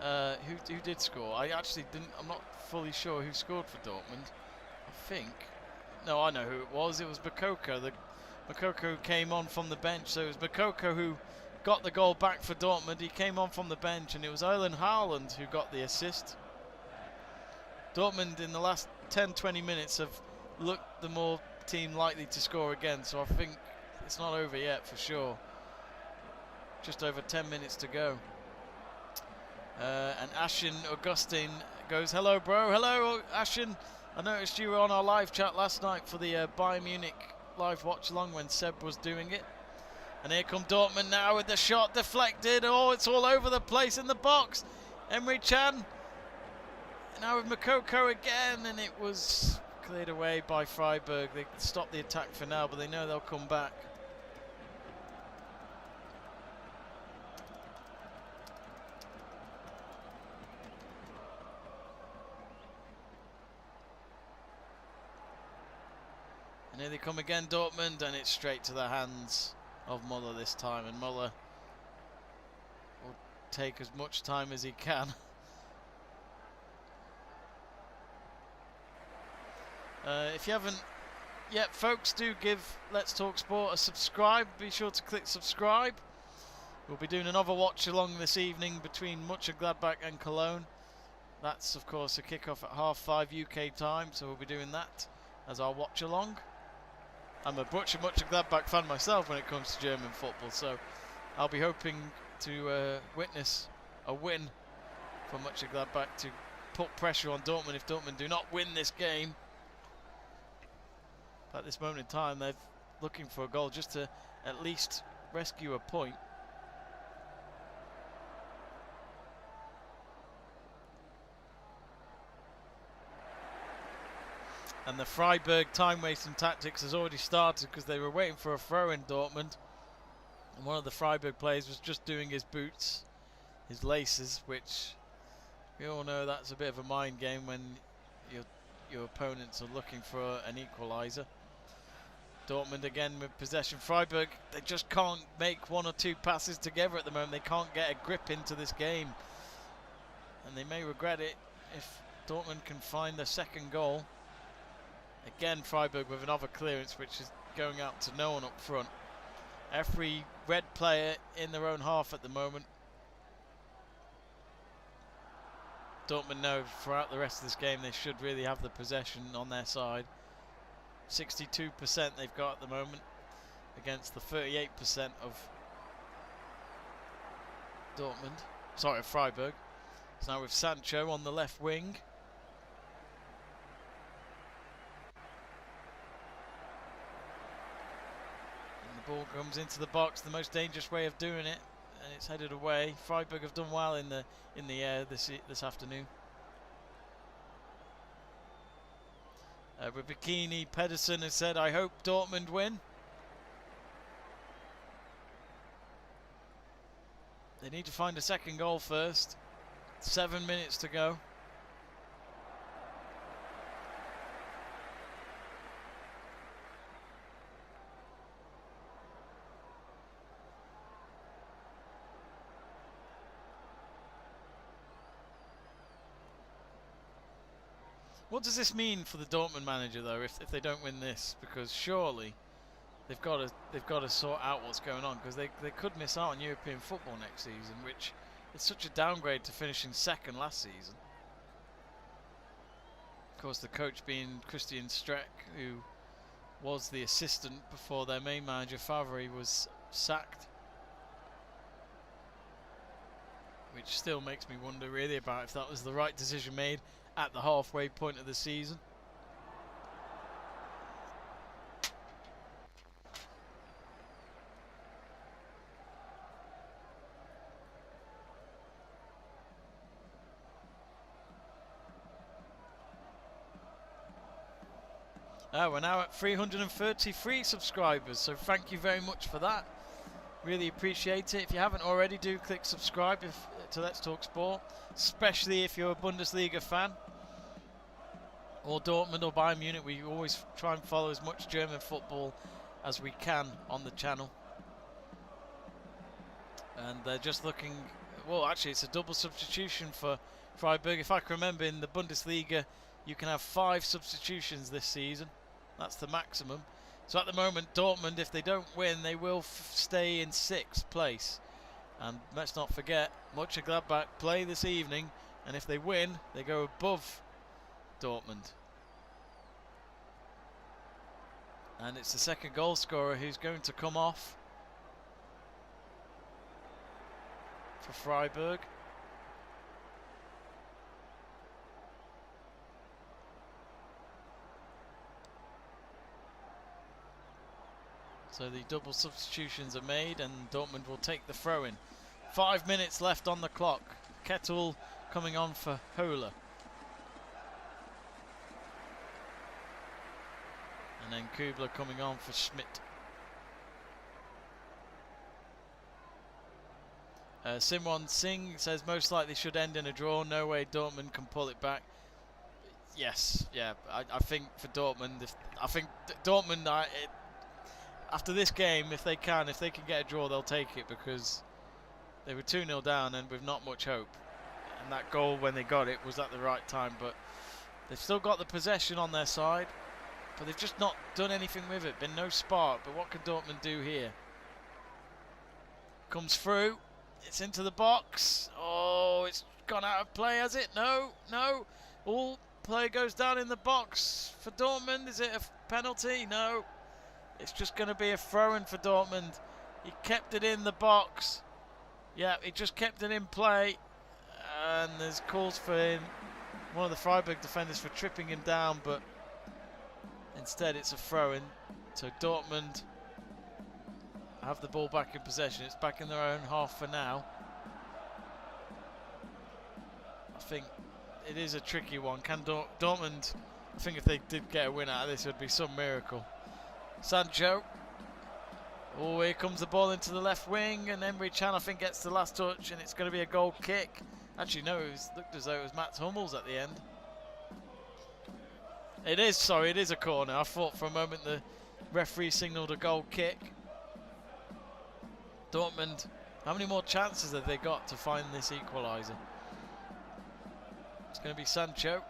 Who did score? I actually didn't, I'm not fully sure who scored for Dortmund. I think, no, I know who it was. It was Bakoko. Bakoko came on from the bench, so it was Bakoko who got the goal back for Dortmund. He came on from the bench, and it was Erling Haaland who got the assist. Dortmund in the last 10-20 minutes have looked the more team likely to score again, so I think it's not over yet for sure. Just over 10 minutes to go. And Ashen Augustine goes, hello bro, hello Ashen. I noticed you were on our live chat last night for the Bayern Munich live watch along when Seb was doing it. And here come Dortmund now with the shot deflected. Oh, it's all over the place in the box. Emre Can now with Makoko again, and it was cleared away by Freiburg. They stopped the attack for now, but they know they'll come back. And here they come again, Dortmund, and it's straight to the hands of Müller this time, and Müller will take as much time as he can. If you haven't yet, folks, do give Let's Talk Sport a subscribe. Be sure to click subscribe. We'll be doing another watch along this evening between Mönchengladbach and Cologne. That's, of course, a kickoff at 5:30 UK time, so we'll be doing that as our watch along. I'm a Mönchengladbach fan myself when it comes to German football, so I'll be hoping to witness a win for Mönchengladbach to put pressure on Dortmund if Dortmund do not win this game. But at this moment in time, they're looking for a goal just to at least rescue a point. And the Freiburg time-wasting tactics has already started because they were waiting for a throw in Dortmund. And one of the Freiburg players was just doing his boots, his laces, which we all know that's a bit of a mind game when your opponents are looking for an equaliser. Dortmund again with possession. Freiburg, they just can't make one or two passes together at the moment. They can't get a grip into this game. And they may regret it if Dortmund can find the second goal. Again, Freiburg with another clearance, which is going out to no one up front. Every red player in their own half at the moment. Dortmund know throughout the rest of this game they should really have the possession on their side. 62% they've got at the moment against the 38% of Dortmund. Sorry, of Freiburg. So now with Sancho on the left wing. Ball comes into the box, the most dangerous way of doing it, and it's headed away. Freiburg have done well in the air this afternoon. With Bikini, Petersen has said, "I hope Dortmund win." They need to find a second goal first. 7 minutes to go. What does this mean for the Dortmund manager though, if they don't win this? Because surely they've got to sort out what's going on, because they could miss out on European football next season, which is such a downgrade to finishing second last season. Of course, the coach being Christian Streck, who was the assistant before their main manager Favre was sacked, which still makes me wonder really about if that was the right decision made at the halfway point of the season. We're now at 333 subscribers, so thank you very much for that. Really appreciate it. If you haven't already, do click subscribe to Let's Talk Sport, especially if you're a Bundesliga fan or Dortmund or Bayern Munich. We always try and follow as much German football as we can on the channel. And they're just looking, well, actually it's a double substitution for Freiburg. If I can remember, in the Bundesliga you can have 5 substitutions this season. That's the maximum. So at the moment, Dortmund, if they don't win, they will stay in 6th place. And let's not forget, Mönchengladbach play this evening, and if they win, they go above Dortmund. And it's the second goal scorer who's going to come off for Freiburg. So the double substitutions are made, and Dortmund will take the throw-in. 5 minutes left on the clock. Keitel coming on for Höler. And then Kübler coming on for Schmid. Simon Singh says most likely should end in a draw. No way Dortmund can pull it back. Yes, yeah. I think for Dortmund, Dortmund, after this game, if they can get a draw, they'll take it, because they were 2-0 down and with not much hope. And that goal, when they got it, was at the right time. But they've still got the possession on their side, but they've just not done anything with it. Been no spark. But what can Dortmund do here? Comes through. It's into the box. Oh, it's gone out of play, has it? No, no. All play goes down in the box for Dortmund. Is it a penalty? No. It's just going to be a throw-in for Dortmund. He kept it in the box. Yeah, he just kept it in play. And there's calls for one of the Freiburg defenders for tripping him down, but instead it's a throw-in. So Dortmund have the ball back in possession. It's back in their own half for now. I think it is a tricky one. Can Dortmund, I think if they did get a win out of this, it would be some miracle. Sancho. Oh, here comes the ball into the left wing, and Emre Can, I think, gets the last touch, and it's going to be a goal kick. Actually, no, it looked as though it was Mats Hummels at the end. It is, sorry, it is a corner. I thought for a moment the referee signalled a goal kick. Dortmund, how many more chances have they got to find this equaliser? It's going to be Sancho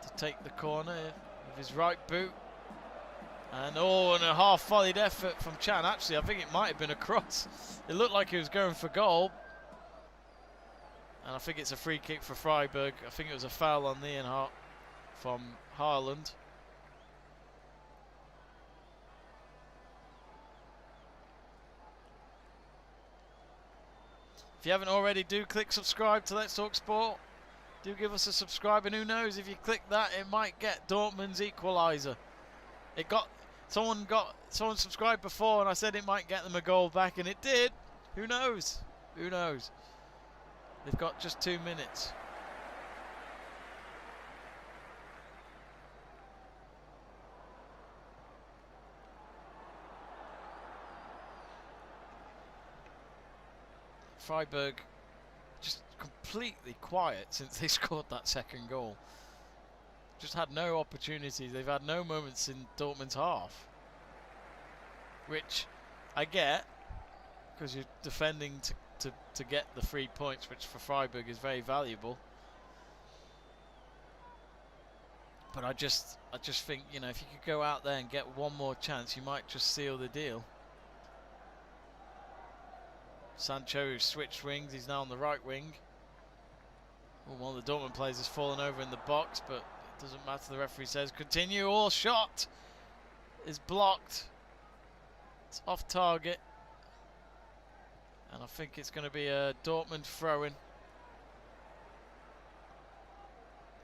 to take the corner with his right boot. And a half-volleyed effort from Can. Actually, I think it might have been a cross. It looked like he was going for goal. And I think it's a free kick for Freiburg. I think it was a foul on Lienhart from Haaland. If you haven't already, do click subscribe to Let's Talk Sport. Do give us a subscribe, and who knows, if you click that, it might get Dortmund's equaliser. Someone subscribed before, and I said it might get them a goal back, and it did. Who knows? Who knows? They've got just 2 minutes. Freiburg just completely quiet since they scored that second goal. Just had no opportunities. They've had no moments in Dortmund's half, which I get, because you're defending to get the 3 points, which for Freiburg is very valuable. But I just think, you know, if you could go out there and get one more chance, you might just seal the deal. Sancho, who switched wings, he's now on the right wing. Well, one of the Dortmund players has fallen over in the box, but it doesn't matter. The referee says continue. All shot is blocked. It's off target. And I think it's going to be a Dortmund throw-in.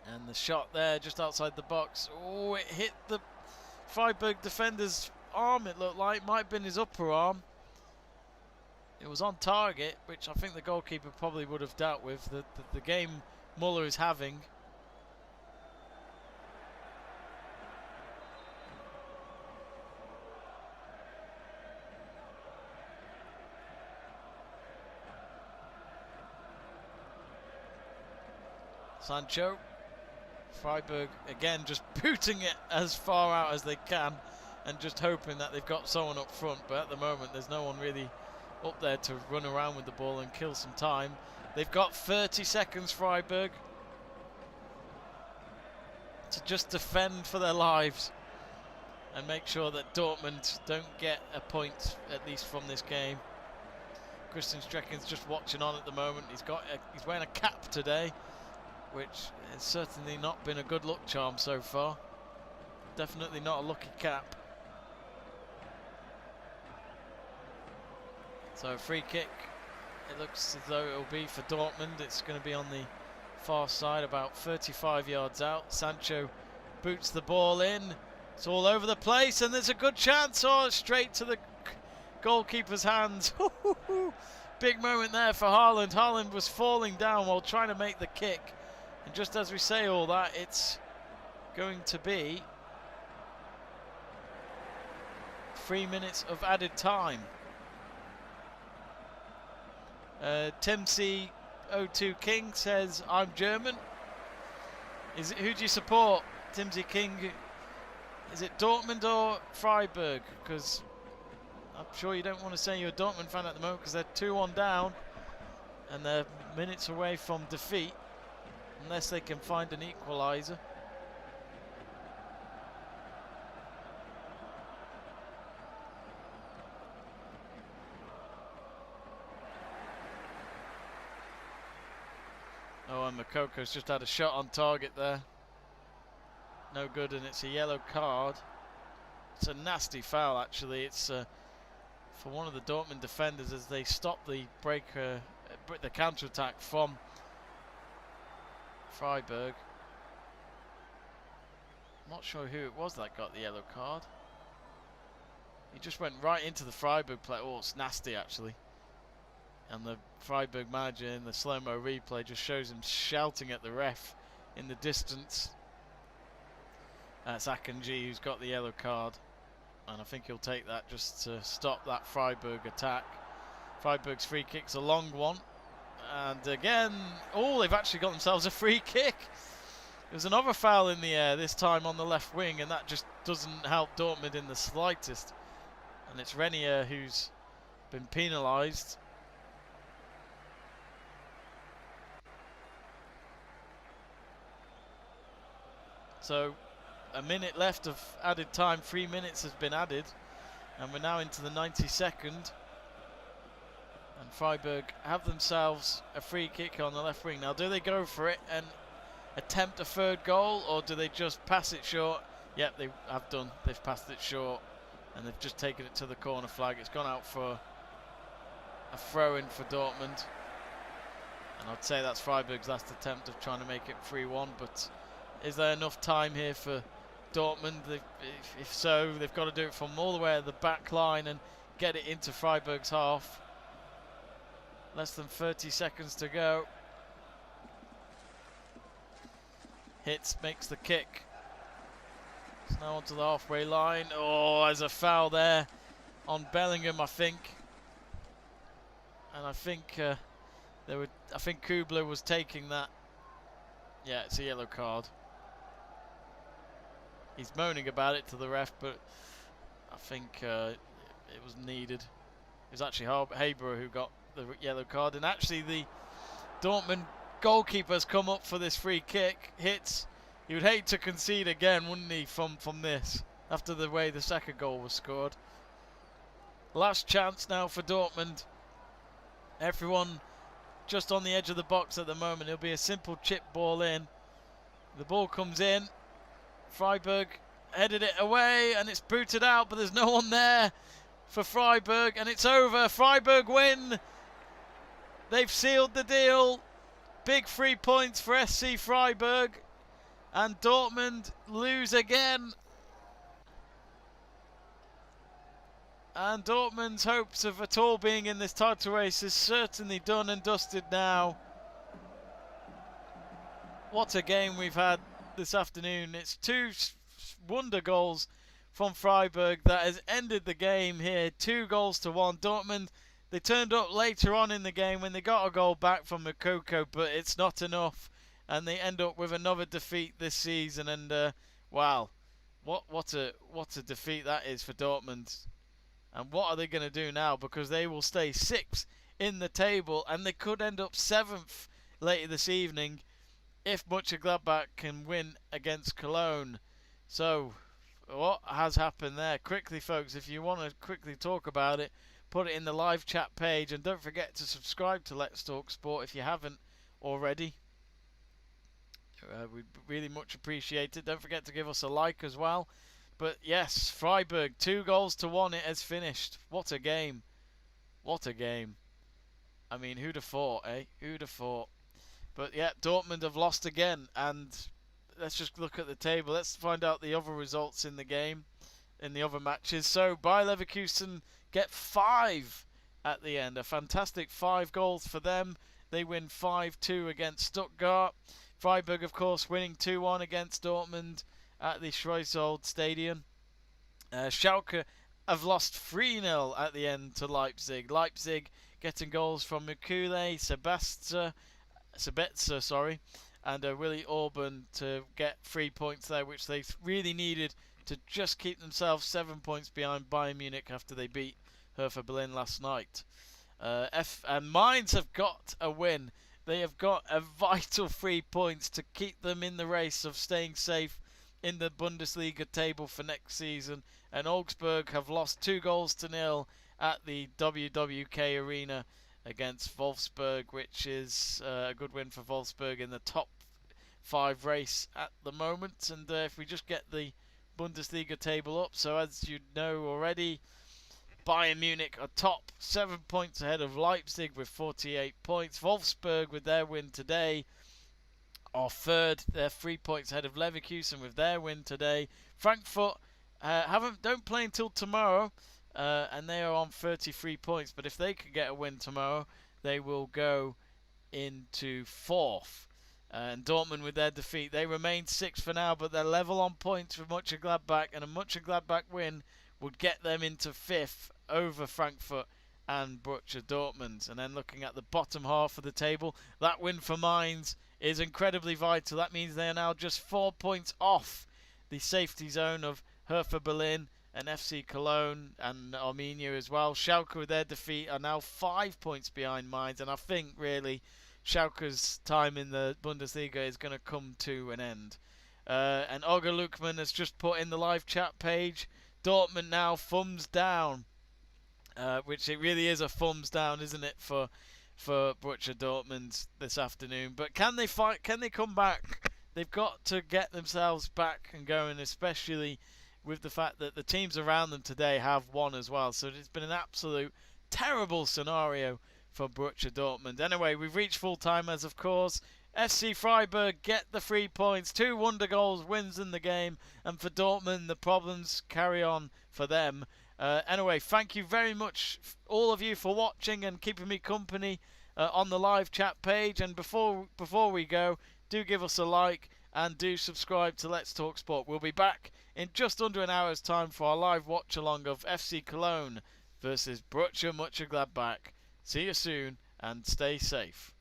And the shot there just outside the box. Oh, it hit the Freiburg defender's arm, it looked like. Might have been his upper arm. It was on target, which I think the goalkeeper probably would have dealt with. The game Müller is having. Sancho. Freiburg again just booting it as far out as they can and just hoping that they've got someone up front, but at the moment there's no one really up there to run around with the ball and kill some time. They've got 30 seconds, Freiburg, to just defend for their lives and make sure that Dortmund don't get a point at least from this game. Christian Strecken's just watching on at the moment. He's wearing a cap today, which has certainly not been a good luck charm so far. Definitely not a lucky cap. So a free kick, it looks as though it'll be for Dortmund. It's going to be on the far side, about 35 yards out. Sancho boots the ball in. It's all over the place, and there's a good chance. Oh, straight to the goalkeeper's hands. Big moment there for Haaland. Haaland was falling down while trying to make the kick. And just as we say all that, it's going to be 3 minutes of added time. Timsy02 King says, I'm German. Who do you support, Timsy King? Is it Dortmund or Freiburg? Because I'm sure you don't want to say you're a Dortmund fan at the moment, because they're 2-1 down and they're minutes away from defeat, unless they can find an equaliser. Oh, and Mokoko's just had a shot on target there. No good, and it's a yellow card. It's a nasty foul, actually. It's for one of the Dortmund defenders as they stop the the counter-attack from Freiburg. Not sure who it was that got the yellow card. He just went right into the Freiburg player. Oh, it's nasty, actually. And the Freiburg manager in the slow-mo replay just shows him shouting at the ref in the distance. That's Akanji who's got the yellow card, and I think he'll take that just to stop that Freiburg attack. Freiburg's free kick's a long one, and again, oh, they've actually got themselves a free kick. There's another foul in the air, this time on the left wing, and that just doesn't help Dortmund in the slightest. And it's Renier who's been penalised. So a minute left of added time. 3 minutes has been added, and we're now into the 92nd. And Freiburg have themselves a free kick on the left wing. Now, do they go for it and attempt a third goal, or do they just pass it short? Yep, they have done. They've passed it short, and they've just taken it to the corner flag. It's gone out for a throw-in for Dortmund, and I'd say that's Freiburg's last attempt of trying to make it 3-1. But is there enough time here for Dortmund? If so, they've got to do it from all the way at the back line and get it into Freiburg's half. Less than 30 seconds to go. Hits, makes the kick. It's now onto the halfway line. Oh, there's a foul there on Bellingham, I think. And I think I think Kübler was taking that. Yeah, it's a yellow card. He's moaning about it to the ref, but I think it was needed. It was actually Haberer who got the yellow card, and actually the Dortmund goalkeeper's come up for this free kick. Hits, He would hate to concede again, wouldn't he, from this, after the way the second goal was scored. Last chance now for Dortmund. Everyone just on the edge of the box at the moment. It'll be a simple chip ball in. The ball comes in. Freiburg headed it away and it's booted out, but there's no one there for Freiburg, and it's over. Freiburg win. They've sealed the deal. Big 3 points for SC Freiburg, and Dortmund lose again. And Dortmund's hopes of at all being in this title race is certainly done and dusted now. What a game we've had this afternoon. It's two wonder goals from Freiburg that has ended the game here. 2-1. Dortmund, they turned up later on in the game when they got a goal back from Moukoko, but it's not enough. And they end up with another defeat this season. And wow, what a defeat that is for Dortmund. And what are they going to do now? Because they will stay 6th in the table, and they could end up 7th later this evening if Mönchengladbach can win against Cologne. So, what has happened there? Quickly, folks, if you want to quickly talk about it, put it in the live chat page. And don't forget to subscribe to Let's Talk Sport if you haven't already. We'd really much appreciate it. Don't forget to give us a like as well. But yes, Freiburg, 2-1, it has finished. What a game. What a game. I mean, who'd have thought, eh? Who'd have thought? But yeah, Dortmund have lost again. And let's just look at the table. Let's find out the other results in the game, in the other matches. So, Bayer Leverkusen get 5 at the end. A fantastic 5 goals for them. They win 5-2 against Stuttgart. Freiburg, of course, winning 2-1 against Dortmund at the Schreisold Stadium. Schalke have lost 3-0 at the end to Leipzig. Leipzig getting goals from Mukule, Sabetzer, and Willy Orban to get 3 points there, which they really needed to just keep themselves 7 points behind Bayern Munich after they beat Hertha Berlin last night. And Mainz have got a win. They have got a vital 3 points to keep them in the race of staying safe in the Bundesliga table for next season. And Augsburg have lost 2-0 at the WWK Arena against Wolfsburg, which is a good win for Wolfsburg in the top 5 race at the moment. And if we just get the Bundesliga table up, so as you know already, Bayern Munich are top, 7 points ahead of Leipzig with 48 points. Wolfsburg, with their win today, are third. They're 3 points ahead of Leverkusen with their win today. Frankfurt don't play until tomorrow, and they are on 33 points. But if they could get a win tomorrow, they will go into 4th. And Dortmund, with their defeat, they remain 6th for now, but they're level on points with Mönchengladbach, and a Mönchengladbach win would get them into 5th over Frankfurt and Borussia Dortmund. And then looking at the bottom half of the table, that win for Mainz is incredibly vital. That means they are now just 4 points off the safety zone of Hertha Berlin and FC Cologne and Armenia as well. Schalke, with their defeat, are now 5 points behind Mainz, and I think really Schalke's time in the Bundesliga is going to come to an end. And Olga Lukman has just put in the live chat page, Dortmund now thumbs down, which it really is a thumbs down, isn't it, for Borussia Dortmund this afternoon. But can they fight? Can they come back? They've got to get themselves back and going, especially with the fact that the teams around them today have won as well. So it's been an absolute terrible scenario for Borussia Dortmund. Anyway, we've reached full time as, of course. SC Freiburg get the 3 points. 2 wonder goals, wins in the game. And for Dortmund, the problems carry on for them. Anyway, thank you very much, all of you, for watching and keeping me company on the live chat page. And before we go, do give us a like and do subscribe to Let's Talk Sport. We'll be back in just under an hour's time for our live watch along of FC Cologne versus Borussia Mönchengladbach. See you soon and stay safe.